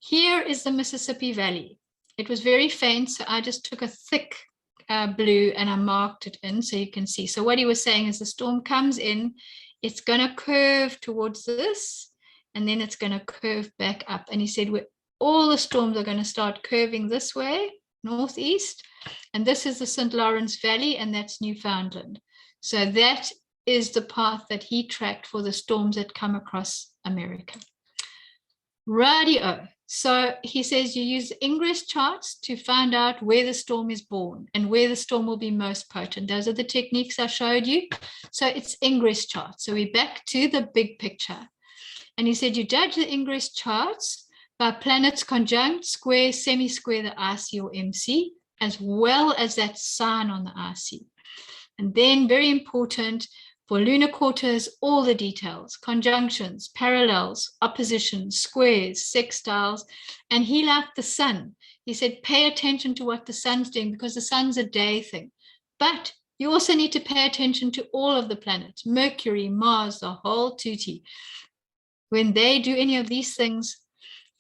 Here is the Mississippi Valley. It was very faint, so I just took a thick blue and I marked it in so you can see. So what he was saying is the storm comes in, it's going to curve towards this, and then it's going to curve back up. And he said all the storms are going to start curving this way, northeast, and this is the St. Lawrence Valley, and that's Newfoundland. So that is the path that he tracked for the storms that come across America. Radio. So he says you use ingress charts to find out where the storm is born and where the storm will be most potent. Those are the techniques I showed you. So it's ingress charts. So we're back to the big picture. And he said you judge the ingress charts by planets conjunct, square, semi-square, the IC or MC, as well as that sign on the IC. And then very important, for lunar quarters, all the details, conjunctions, parallels, oppositions, squares, sextiles, and he liked the sun. He said, pay attention to what the sun's doing because the sun's a day thing. But you also need to pay attention to all of the planets, Mercury, Mars, the whole tutti. When they do any of these things,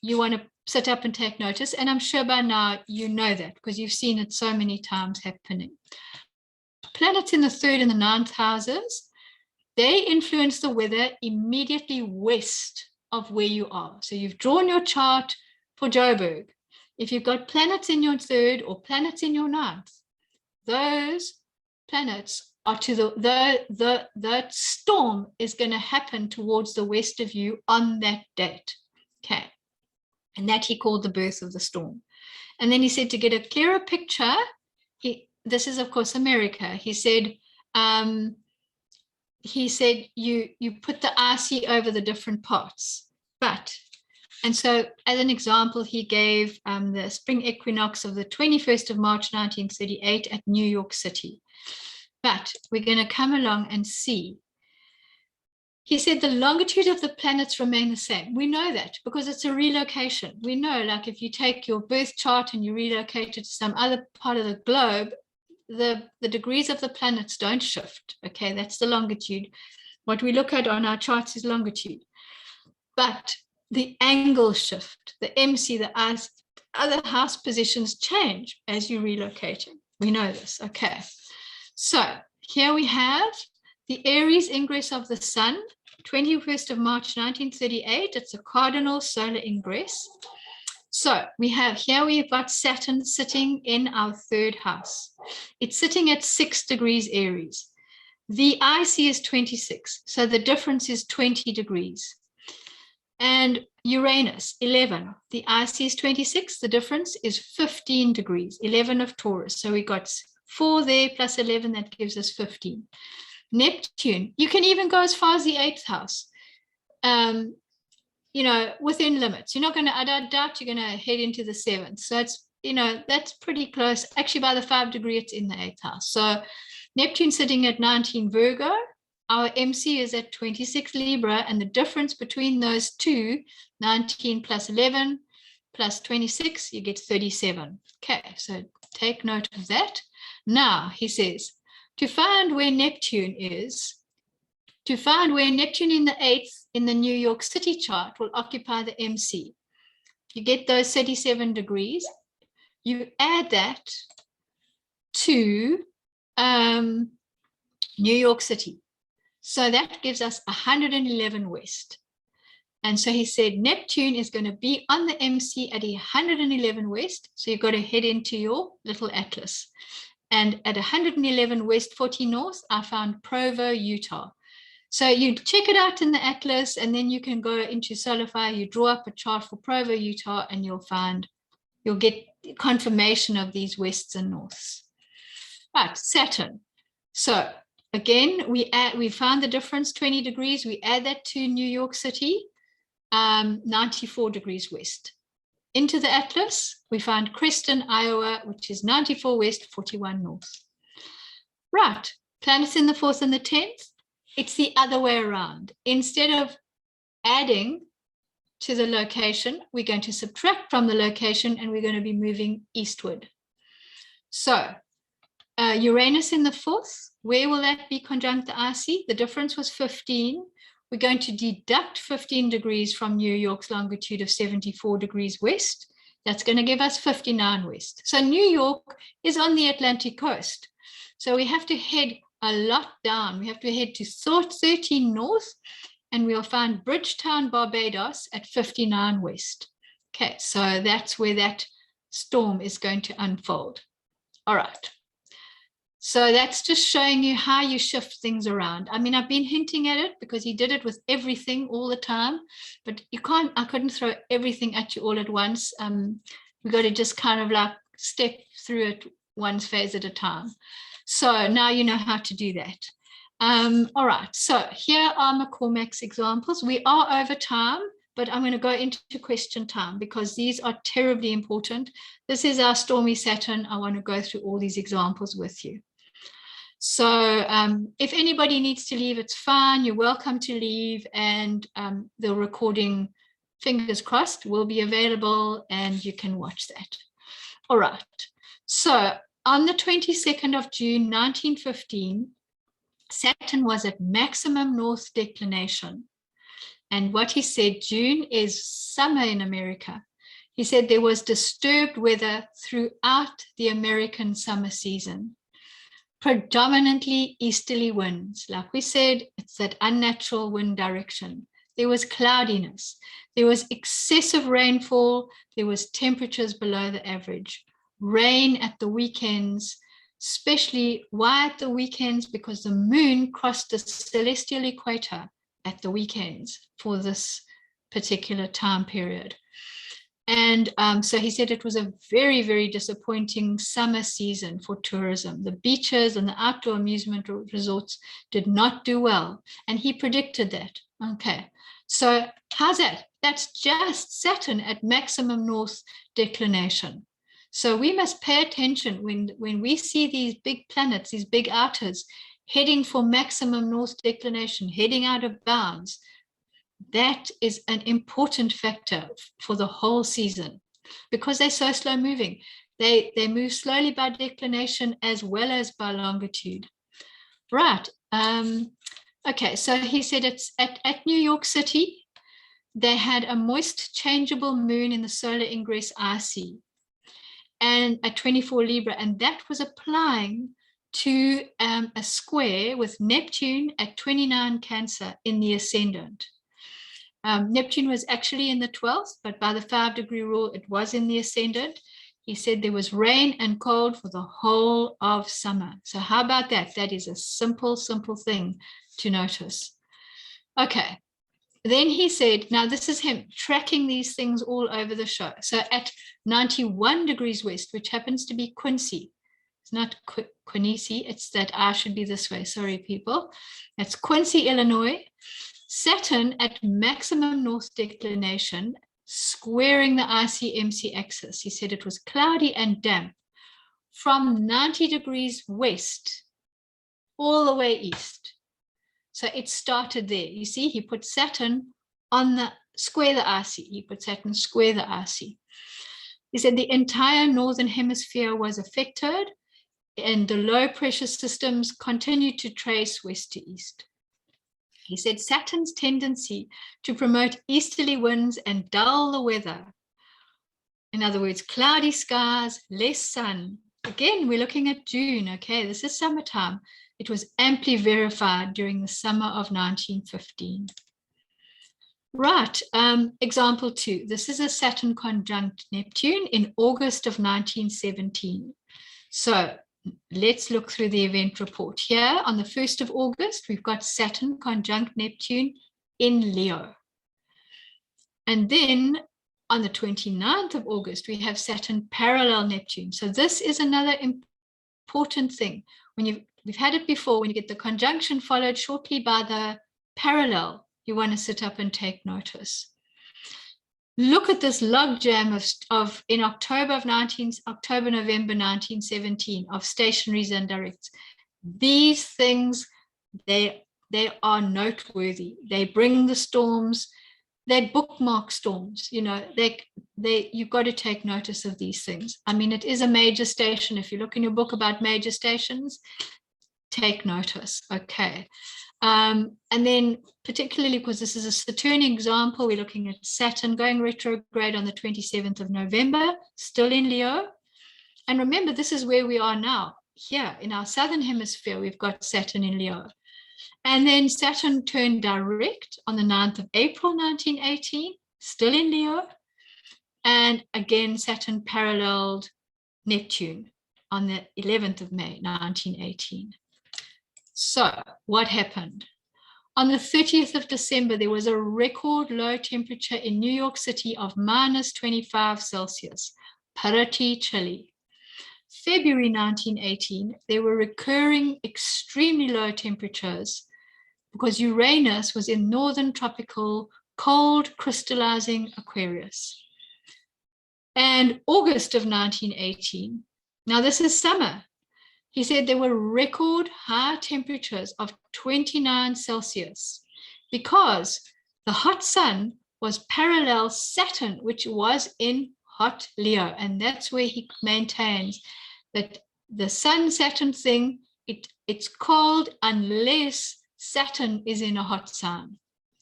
you want to sit up and take notice. And I'm sure by now you know that because you've seen it so many times happening. Planets in the 3rd and the 9th houses, they influence the weather immediately west of where you are. So you've drawn your chart for Joburg. If you've got planets in your 3rd or planets in your 9th, those planets are to the storm is going to happen towards the west of you on that date. Okay. And that he called the birth of the storm. And then he said to get a clearer picture, this is of course America. He said you put the IC over the different parts. And so as an example, he gave the spring equinox of the 21st of March, 1938 at New York City. But we're going to come along and see. He said the longitude of the planets remain the same. We know that because it's a relocation. We know, like if you take your birth chart and you relocate it to some other part of the globe, the degrees of the planets don't shift. Okay, that's the longitude. What we look at on our charts is longitude. But the angle shift, the MC, the other house positions change as you're relocating. We know this. Okay. So here we have the Aries ingress of the sun, 21st of March, 1938. It's a cardinal solar ingress. So we've got Saturn sitting in our 3rd house. It's sitting at 6 degrees Aries. The IC is 26, so the difference is 20 degrees. And Uranus, 11. The IC is 26, the difference is 15 degrees, 11 of Taurus. So we got 4 there plus 11, that gives us 15. Neptune, you can even go as far as the 8th house. Within limits. I don't doubt you're going to head into the 7th. So it's, that's pretty close. Actually, by the 5 degree, it's in the 8th house. So Neptune sitting at 19 Virgo. Our MC is at 26 Libra. And the difference between those two, 19 plus 11 plus 26, you get 37. Okay, so take note of that. Now, he says, to find where Neptune is, in the 8th in the New York City chart will occupy the MC. You get those 37 degrees. You add that to New York City. So that gives us 111 west. And so he said Neptune is going to be on the MC at 111 west. So you've got to head into your little atlas. And at 111 west, 40 north, I found Provo, Utah. So you check it out in the atlas, and then you can go into Solify, you draw up a chart for Provo, Utah, and you'll get confirmation of these wests and norths. Right, Saturn. So again, we found the difference, 20 degrees. We add that to New York City, 94 degrees west. Into the atlas, we find Creston, Iowa, which is 94 west, 41 north. Right, planets in the 4th and the 10th. It's the other way around. Instead of adding to the location, we're going to subtract from the location and we're going to be moving eastward. So Uranus in the fourth. Where will that be conjunct the IC? The difference was 15. We're going to deduct 15 degrees from New York's longitude of 74 degrees west. That's going to give us 59 west. So New York is on the Atlantic coast. So we have to head a lot down. We have to head to 13 north, and we'll find Bridgetown, Barbados at 59 west. Okay, so that's where that storm is going to unfold. All right. So that's just showing you how you shift things around. I mean, I've been hinting at it because he did it with everything all the time, but I couldn't throw everything at you all at once. We got to just kind of like step through it one phase at a time. So now you know how to do that. All right, so here are McCormack's examples. We are over time, but I'm going to go into question time because these are terribly important. This is our stormy Saturn. I want to go through all these examples with you. So if anybody needs to leave, it's fine. You're welcome to leave, and the recording, fingers crossed, will be available and you can watch that. All right. So on the 22nd of June, 1915, Saturn was at maximum north declination. And what he said, June is summer in America. He said there was disturbed weather throughout the American summer season. Predominantly easterly winds. Like we said, it's that unnatural wind direction. There was cloudiness. There was excessive rainfall. There was temperatures below the average. Rain at the weekends, especially why at the weekends? Because the moon crossed the celestial equator at the weekends for this particular time period. And so he said it was a very, very disappointing summer season for tourism. The beaches and the outdoor amusement resorts did not do well. And he predicted that. Okay, so how's that? That's just Saturn at maximum north declination. So we must pay attention when we see these big planets, these big outers, heading for maximum north declination, heading out of bounds. That is an important factor for the whole season because they're so slow moving. They move slowly by declination as well as by longitude. Right. Okay, so he said it's at New York City, they had a moist changeable moon in the solar ingress IC and at 24 Libra, and that was applying to a square with Neptune at 29 Cancer in the ascendant. Neptune was actually in the 12th, but by the 5-degree rule, it was in the ascendant. He said there was rain and cold for the whole of summer. So how about that? That is a simple, simple thing to notice. Okay. Then he said, now this is him tracking these things all over the show. So at 91 degrees west, which happens to be Quincy, it's not Quincy, it's that I should be this way. Sorry, people. That's Quincy, Illinois. Saturn at maximum north declination, squaring the IC-MC axis. He said it was cloudy and damp from 90 degrees west all the way east. So it started there. You see, he put Saturn on the square the IC. He put Saturn square the IC. He said the entire northern hemisphere was affected and the low pressure systems continued to trace west to east. He said Saturn's tendency to promote easterly winds and dull the weather. In other words, cloudy skies, less sun. Again, we're looking at June, okay? This is summertime. It was amply verified during the summer of 1915. Right, example 2. This is a Saturn conjunct Neptune in August of 1917. So let's look through the event report. Here on the 1st of August, we've got Saturn conjunct Neptune in Leo. And then on the 29th of August, we have Saturn parallel Neptune. So this is another important thing. We've had it before, when you get the conjunction followed shortly by the parallel, you want to sit up and take notice. Look at this logjam of in October, November 1917 of stationaries and directs. These things, they are noteworthy. They bring the storms. they bookmark storms, you know, you've got to take notice of these things. I mean, it is a major station. If you look in your book about major stations, take notice. Okay. And then particularly because this is a Saturn example, we're looking at Saturn going retrograde on the 27th of November, still in Leo. And remember, this is where we are now. Here in our southern hemisphere, we've got Saturn in Leo. And then Saturn turned direct on the 9th of April, 1918, still in Leo. And again, Saturn paralleled Neptune on the 11th of May, 1918. So what happened? On the 30th of December, there was a record low temperature in New York City of minus 25 Celsius, pretty chilly. February 1918, there were recurring extremely low temperatures because Uranus was in northern tropical cold crystallizing Aquarius. And August of 1918, now this is summer, he said there were record high temperatures of 29 Celsius because the hot sun was parallel Saturn, which was in hot Leo. And that's where he maintains that the Sun-Saturn thing, it's cold unless Saturn is in a hot sign.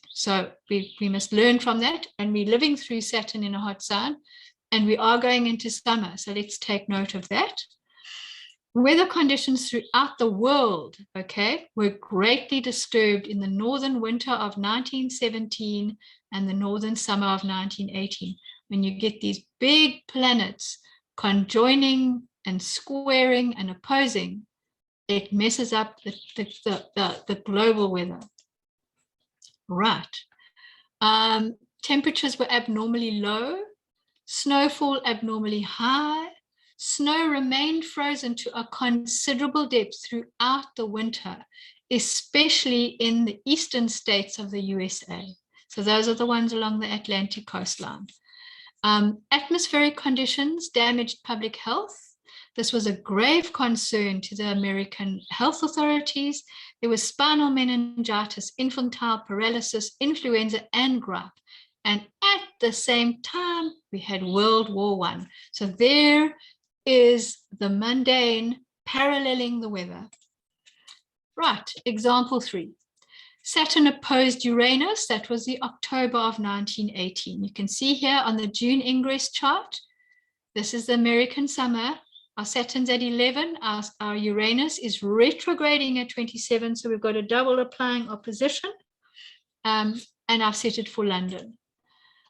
So we must learn from that. And we're living through Saturn in a hot sign. And we are going into summer. So let's take note of that. Weather conditions throughout the world, okay, were greatly disturbed in the northern winter of 1917 and the northern summer of 1918. When you get these big planets conjoining and squaring and opposing, it messes up the global weather. Right. Temperatures were abnormally low, snowfall abnormally high. Snow remained frozen to a considerable depth throughout the winter, especially in the eastern states of the USA. So those are the ones along the Atlantic coastline. Atmospheric conditions damaged public health. This was a grave concern to the American health authorities. There was spinal meningitis, infantile paralysis, influenza, and grippe. And at the same time, we had World War I. So there is the mundane paralleling the weather. Right, example 3. Saturn opposed Uranus. That was the October of 1918. You can see here on the June ingress chart, this is the American summer. Our Saturn's at 11, our Uranus is retrograding at 27, so we've got a double applying opposition, and I've set it for London.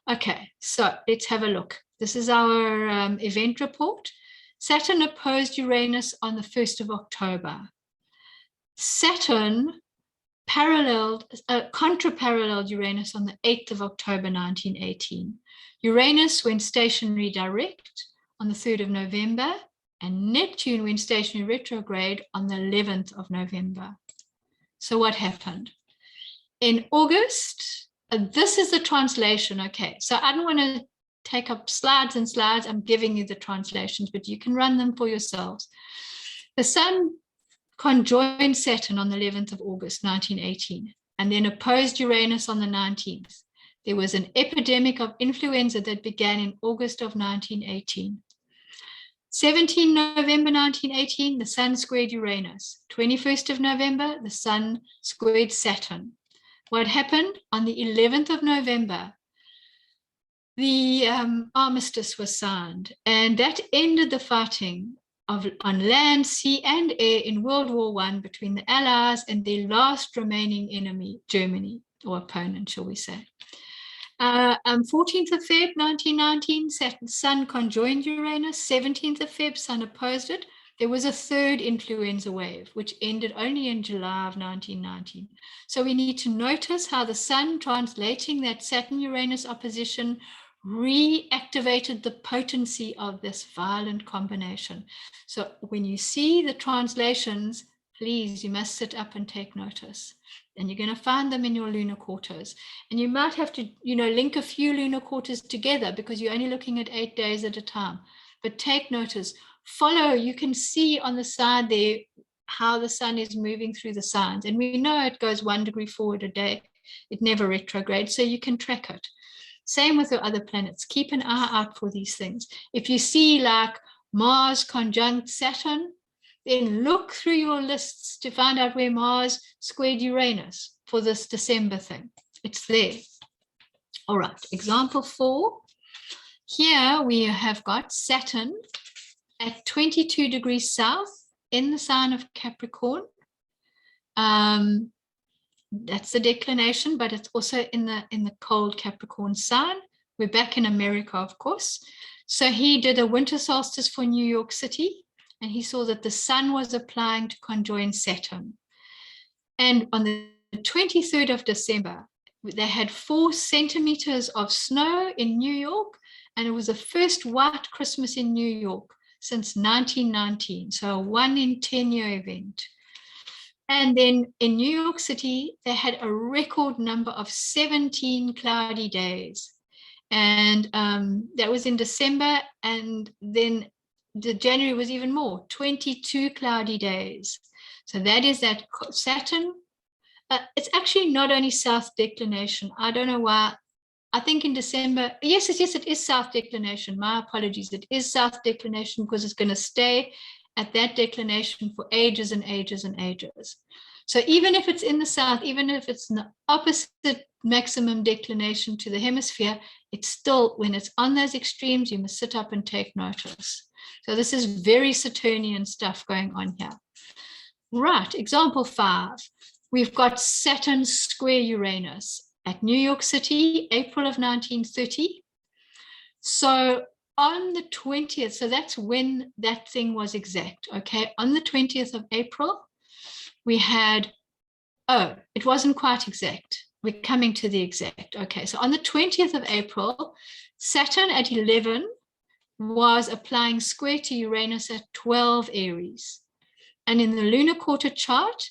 Okay, so let's have a look. This is our event report. Saturn opposed Uranus on the 1st of October. Saturn contra-paralleled Uranus on the 8th of October 1918. Uranus went stationary direct on the 3rd of November, and Neptune went stationary retrograde on the 11th of November. So what happened? In August, this is the translation, okay, so I don't want to take up slides and slides. I'm giving you the translations, but you can run them for yourselves. The Sun conjoined Saturn on the 11th of August, 1918, and then opposed Uranus on the 19th. There was an epidemic of influenza that began in August of 1918. 17 November 1918, the Sun squared Uranus. 21st of November, the Sun squared Saturn. What happened? On the 11th of November, the armistice was signed, and that ended the fighting on land, sea, and air in World War I between the Allies and their last remaining enemy, Germany, or opponent, shall we say. 14th of Feb 1919, Sun conjoined Uranus. 17th of Feb, Sun opposed it. There was a third influenza wave, which ended only in July of 1919. So we need to notice how the Sun, translating that Saturn-Uranus opposition, reactivated the potency of this violent combination. So when you see the translations, please, you must sit up and take notice. And you're going to find them in your lunar quarters. And you might have to, link a few lunar quarters together because you're only looking at 8 days at a time. But take notice, follow, you can see on the side there how the Sun is moving through the signs. And we know it goes 1 degree forward a day. It never retrogrades, so you can track it. Same with the other planets. Keep an eye out for these things. If you see like Mars conjunct Saturn, then look through your lists to find out where Mars squared Uranus for this December thing. It's there. All right, example 4. Here we have got Saturn at 22 degrees south in the sign of Capricorn. That's the declination, but it's also in the cold Capricorn sign. We're back in America, of course. So he did a winter solstice for New York City, and he saw that the sun was applying to conjoin Saturn. And on the 23rd of December, they had 4 centimeters of snow in New York, and it was the first white Christmas in New York since 1919. So a 1 in 10 year event. And then in New York City, they had a record number of 17 cloudy days. And that was in December. And then the January was even more, 22 cloudy days. So that is that Saturn. It's actually not only south declination. I don't know why. I think in December, yes, it is south declination. My apologies. It is south declination because it's going to stay at that declination for ages and ages and ages. So even if it's in the south, even if it's in the opposite maximum declination to the hemisphere, it's still, when it's on those extremes, you must sit up and take notice. So this is very Saturnian stuff going on here. Right, example 5. We've got Saturn square Uranus at New York City, April of 1930. So on the 20th, so that's when that thing was exact, okay? On the 20th of April, we had, it wasn't quite exact. We're coming to the exact, okay? So on the 20th of April, Saturn at 11 was applying square to Uranus at 12 Aries. And in the lunar quarter chart,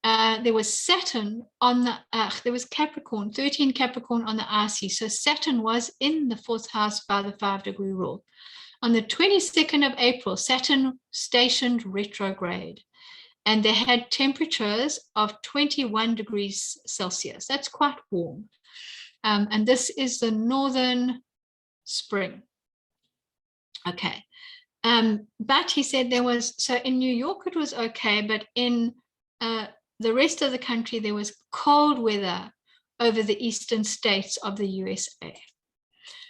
there was Saturn on the, there was Capricorn, 13 Capricorn on the IC. So Saturn was in the 4th house by the 5-degree rule. On the 22nd of April, Saturn stationed retrograde, and they had temperatures of 21 degrees Celsius. That's quite warm. And this is the northern spring. Okay. But he said there was, so in New York it was okay, but in the rest of the country, there was cold weather over the eastern states of the USA.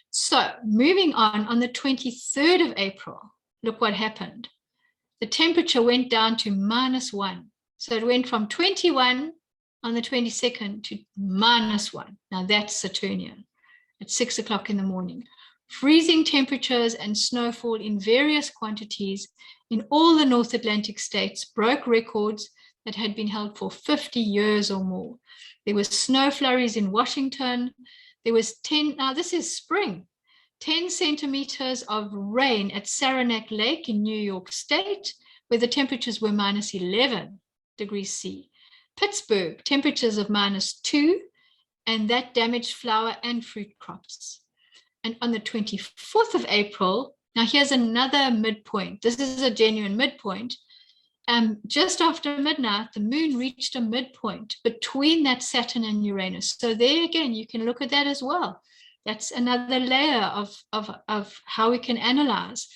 So moving on the 23rd of April, look what happened. The temperature went down to -1. So it went from 21 on the 22nd to -1. Now that's Saturnian at 6 o'clock in the morning. Freezing temperatures and snowfall in various quantities in all the North Atlantic states broke records that had been held for 50 years or more. There was snow flurries in Washington. There was 10, now this is spring, 10 centimeters of rain at Saranac Lake in New York State, where the temperatures were -11 degrees C. Pittsburgh, temperatures of -2, and that damaged flower and fruit crops. And on the 24th of April, now here's another midpoint. This is a genuine midpoint. Just after midnight, the moon reached a midpoint between that Saturn and Uranus. So there again, you can look at that as well. That's another layer of how we can analyze.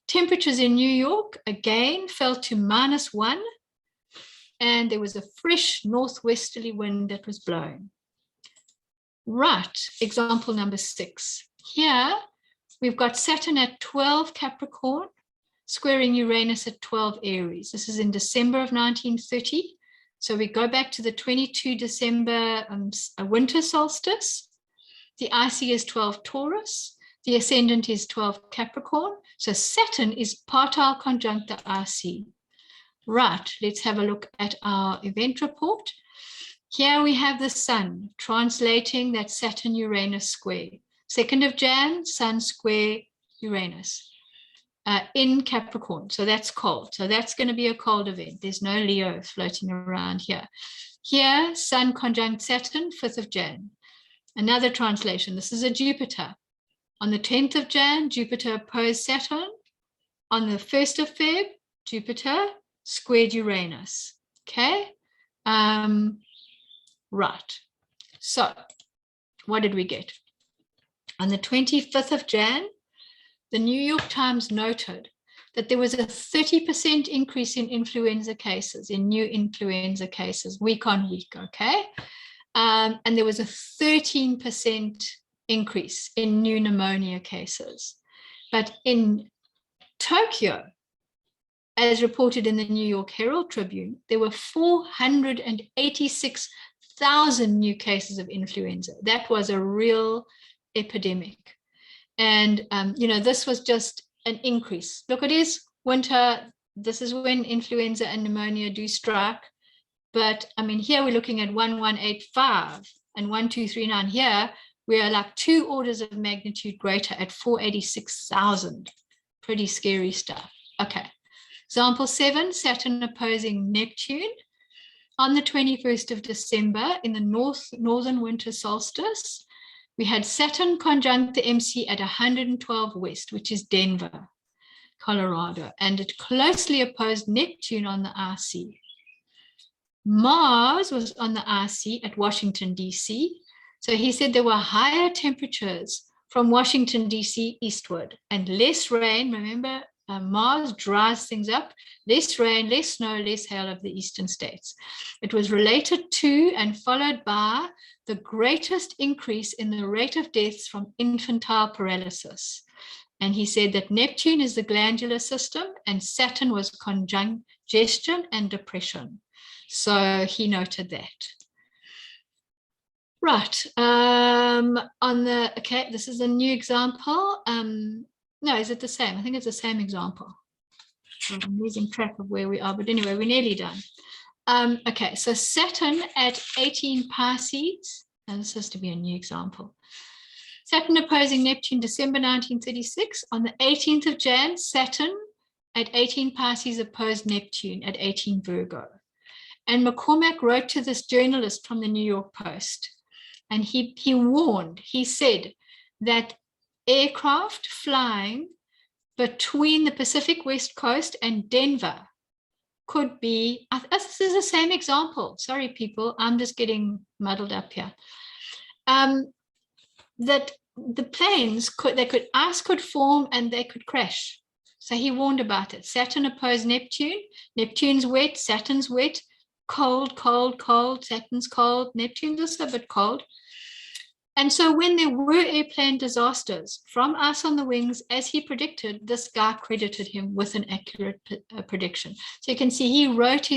Temperatures in New York, again, fell to -1. And there was a fresh northwesterly wind that was blowing. Right, example number 6. Here, we've got Saturn at 12 Capricorn, squaring Uranus at 12 Aries. This is in December of 1930. So we go back to the 22 December winter solstice. The IC is 12 Taurus. The ascendant is 12 Capricorn. So Saturn is partile conjunct the IC. Right, let's have a look at our event report. Here we have the sun translating that Saturn-Uranus square. 2nd of Jan, sun square Uranus. In Capricorn, so that's cold. So that's going to be a cold event. There's no Leo floating around here. Here, Sun conjunct Saturn, 5th of Jan. Another translation, this is a Jupiter. On the 10th of Jan, Jupiter opposed Saturn. On the 1st of Feb, Jupiter squared Uranus. Okay, right. So what did we get? On the 25th of Jan, the New York Times noted that there was a 30% increase in influenza cases, in new influenza cases, week on week, okay? And there was a 13% increase in new pneumonia cases. But in Tokyo, as reported in the New York Herald Tribune, there were 486,000 new cases of influenza. That was a real epidemic. And, this was just an increase. Look, it is winter. This is when influenza and pneumonia do strike. But I mean, here we're looking at 1185 and 1239. Here we are like 2 orders of magnitude greater at 486,000. Pretty scary stuff. Okay. Example 7, Saturn opposing Neptune. On the 21st of December, in the northern winter solstice, we had Saturn conjunct the MC at 112 west, which is Denver, Colorado, and it closely opposed Neptune on the RC. Mars was on the RC at Washington, D.C. So he said there were higher temperatures from Washington, D.C. eastward and less rain. Remember, Mars dries things up, less rain, less snow, less hail of the eastern states. It was related to and followed by the greatest increase in the rate of deaths from infantile paralysis. And he said that Neptune is the glandular system and Saturn was congestion and depression. So he noted that. Right. Okay, this is a new example. No, is it the same? I think it's the same example. I'm losing track of where we are, but anyway, we're nearly done. Okay, so Saturn at 18 Pisces, and this has to be a new example. Saturn opposing Neptune, December 1936. On the 18th of Jan, Saturn at 18 Pisces opposed Neptune at 18 Virgo. And McCormack wrote to this journalist from the New York Post, and he warned, he said that aircraft flying between the Pacific West Coast and Denver could be, this is the same example. Sorry, people, I'm just getting muddled up here. That the planes ice could form and they could crash. So he warned about it. Saturn opposed Neptune. Neptune's wet, Saturn's wet, cold, cold, cold. Saturn's cold, Neptune's also a bit cold. And so when there were airplane disasters from ice on the wings, as he predicted, this guy credited him with an accurate prediction. So you can see he wrote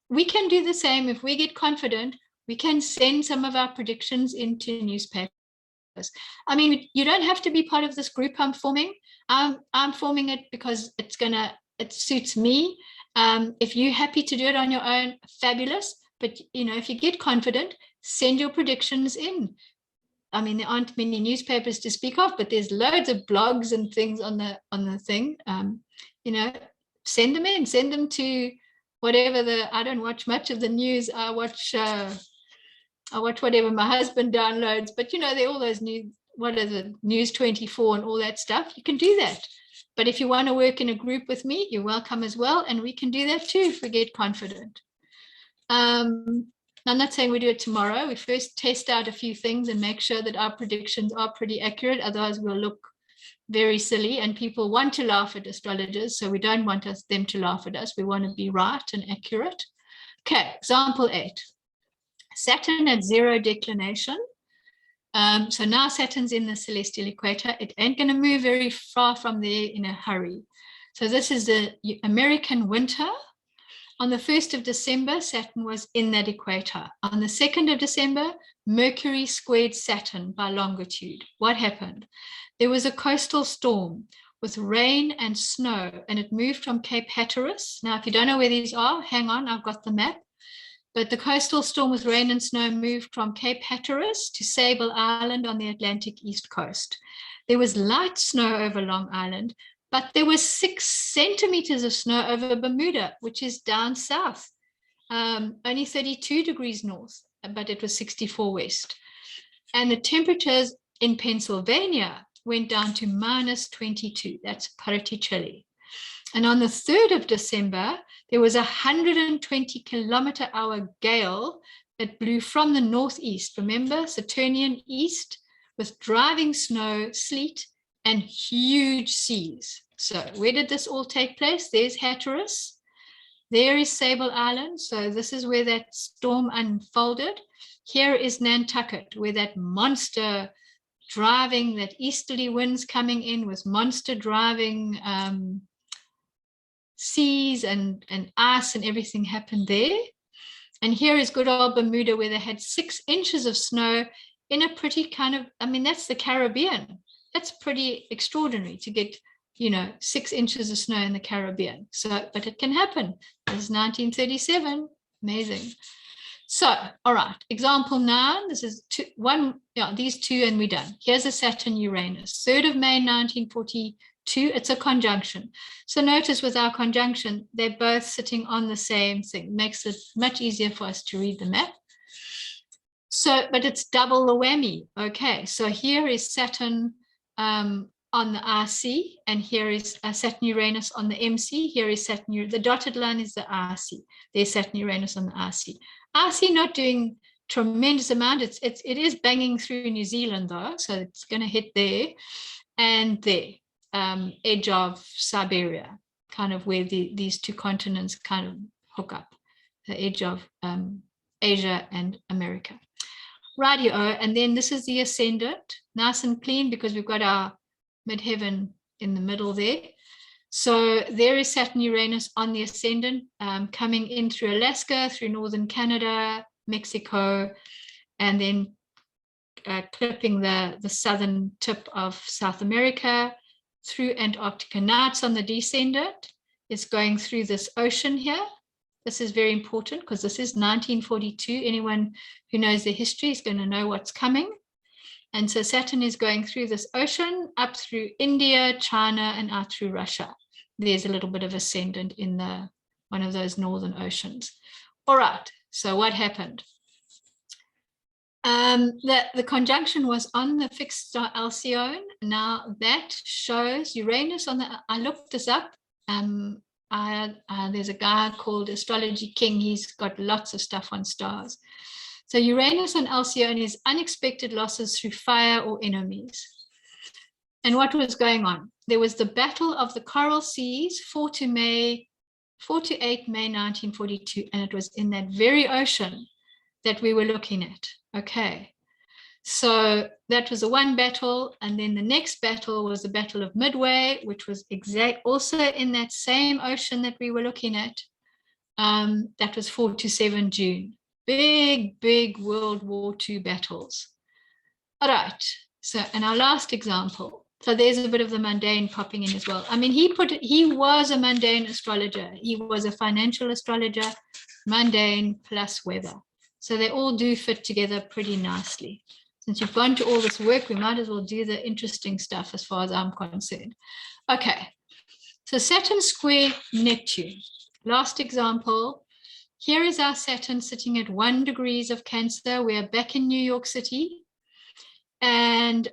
we can do the same. If we get confident, we can send some of our predictions into newspapers. I mean, you don't have to be part of this group I'm forming. I'm forming it because it suits me. If you're happy to do it on your own, fabulous. But, if you get confident, send your predictions in. I mean, there aren't many newspapers to speak of, but there's loads of blogs and things on the thing. Send them in, send them to whatever I don't watch much of the news. I watch whatever my husband downloads, but there are all those News 24 and all that stuff. You can do that. But if you want to work in a group with me, you're welcome as well. And we can do that too if we get confident. I'm not saying we do it tomorrow. We first test out a few things and make sure that our predictions are pretty accurate. Otherwise, we'll look very silly and people want to laugh at astrologers. So we don't want them to laugh at us. We want to be right and accurate. Okay, example 8. Saturn at 0 declination. So now Saturn's in the celestial equator. It ain't going to move very far from there in a hurry. So this is the American winter. On the 1st of December, Saturn was in that equator. On the 2nd of December, Mercury squared Saturn by longitude. What happened? There was a coastal storm with rain and snow, and it moved from Cape Hatteras. Now, if you don't know where these are, hang on, I've got the map. But the coastal storm with rain and snow moved from Cape Hatteras to Sable Island on the Atlantic East Coast. There was light snow over Long Island, but there was 6 centimeters of snow over Bermuda, which is down south, only 32 degrees north, but it was 64 west. And the temperatures in Pennsylvania went down to minus 22. That's pretty chilly. And on the 3rd of December, there was a 120 kilometer hour gale that blew from the northeast. Remember, Saturnian east with driving snow, sleet, and huge seas. So where did this all take place? There's Hatteras. There is Sable Island. So this is where that storm unfolded. Here is Nantucket, where that monster driving, that easterly winds coming in with monster driving seas and ice and everything happened there. And here is good old Bermuda, where they had 6 inches of snow in a pretty kind of, I mean, that's the Caribbean. That's pretty extraordinary to get, 6 inches of snow in the Caribbean. So, but it can happen. This is 1937. Amazing. So, all right, example 9. This is these 2, and we're done. Here's a Saturn Uranus, 3rd of May, 1942. It's a conjunction. So notice with our conjunction, they're both sitting on the same thing. Makes it much easier for us to read the map. So, but it's double the whammy. Okay, so here is Saturn on the RC, and here is Saturn Uranus on the MC. Here is Saturn, the dotted line is the RC. There's Saturn Uranus on the RC. RC not doing tremendous amount. It is banging through New Zealand though, so it's going to hit there and there. Edge of Siberia, kind of where these 2 continents kind of hook up, the edge of Asia and America. Radio, and then this is the ascendant, nice and clean because we've got our midheaven in the middle there. So there is Saturn Uranus on the ascendant, coming in through Alaska, through northern Canada, Mexico, and then clipping the southern tip of South America, through Antarctica. Now it's on the descendant. It's going through this ocean here. This is very important because this is 1942. Anyone who knows the history is going to know what's coming. And so Saturn is going through this ocean, up through India, China, and out through Russia. There's a little bit of ascendant in one of those northern oceans. All right, so what happened? The conjunction was on the fixed star Alcyone. Now that shows Uranus on the, I looked this up. There's a guy called Astrology King. He's got lots of stuff on stars. So Uranus on Alcyone is unexpected losses through fire or enemies. And what was going on? There was the Battle of the Coral Seas, 4 to 8 May 1942, and it was in that very ocean that we were looking at. Okay, so that was the one battle, and then the next battle was the Battle of Midway, which was also in that same ocean that we were looking at. That was 4 to 7 June. Big World War II battles. All right, so and our last example. So there's a bit of the mundane popping in as well. I mean, he was a mundane astrologer. He was a financial astrologer, mundane plus weather. So they all do fit together pretty nicely. Since you've gone to all this work, we might as well do the interesting stuff as far as I'm concerned. Okay, so Saturn square Neptune. Last example. Here is our Saturn sitting at 1 degrees of Cancer. We are back in New York City. And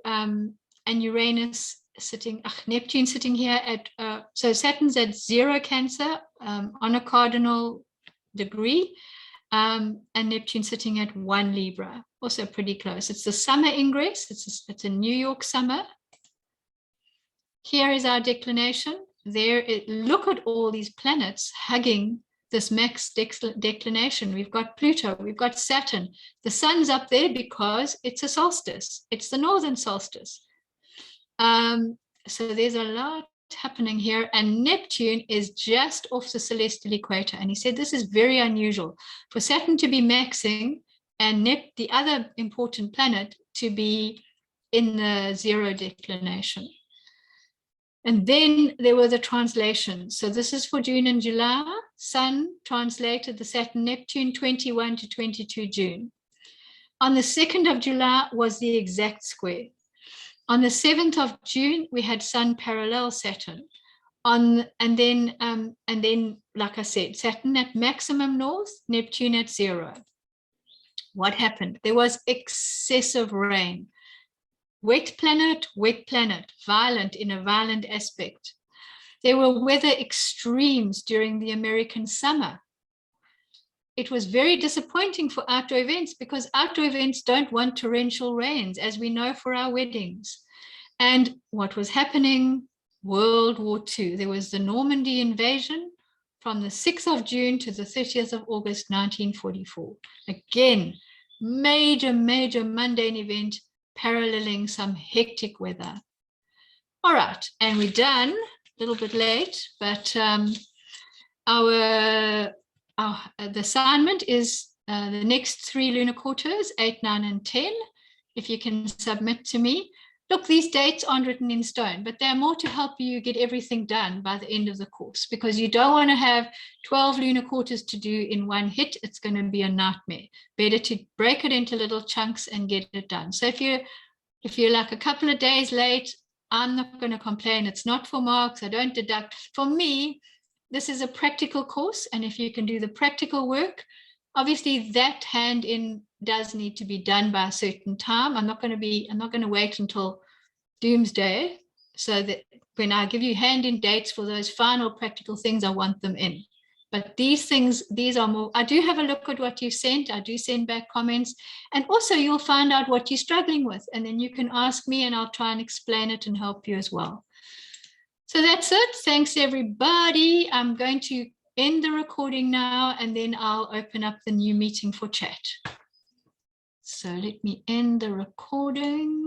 Uranus sitting, Neptune sitting here at, so Saturn's at 0 Cancer on a cardinal degree. And Neptune sitting at 1 Libra, also pretty close. It's the summer ingress. It's a New York summer. Here is our declination. Look at all these planets hugging this max declination. We've got Pluto, we've got Saturn. The sun's up there because it's a solstice. It's the northern solstice. So there's a lot happening here, and Neptune is just off the celestial equator, and he said this is very unusual for Saturn to be maxing and the other important planet to be in the 0 declination. And then there were the translations. So this is for June and July. Sun translated the Saturn Neptune 21 to 22 June. On the 2nd of July was the exact square. On the 7th of June, we had Sun parallel Saturn. And then, like I said, Saturn at maximum north, Neptune at 0. What happened? There was excessive rain. Wet planet, violent in a violent aspect. There were weather extremes during the American summer. it was very disappointing for outdoor events because outdoor events don't want torrential rains, as we know for our weddings. And what was happening? World War II. There was the Normandy invasion from the 6th of June to the 30th of August, 1944. Again, major mundane event paralleling some hectic weather. All right, and we're done, a little bit late, but the assignment is the next 3 lunar quarters, 8, 9, and 10. If you can submit to me. Look, these dates aren't written in stone, but they're more to help you get everything done by the end of the course, because you don't want to have 12 lunar quarters to do in one hit. It's going to be a nightmare. Better to break it into little chunks and get it done. So if you're like a couple of days late, I'm not going to complain. It's not for marks. I don't deduct. For me, this is a practical course, and if you can do the practical work, obviously that hand in does need to be done by a certain time. I'm not going to wait until doomsday, so that when I give you hand in dates for those final practical things, I want them in. But these are more, I do have a look at what you sent. I do send back comments, and also you'll find out what you're struggling with, and then you can ask me and I'll try and explain it and help you as well. So that's it. Thanks, everybody. I'm going to end the recording now, and then I'll open up the new meeting for chat. So let me end the recording.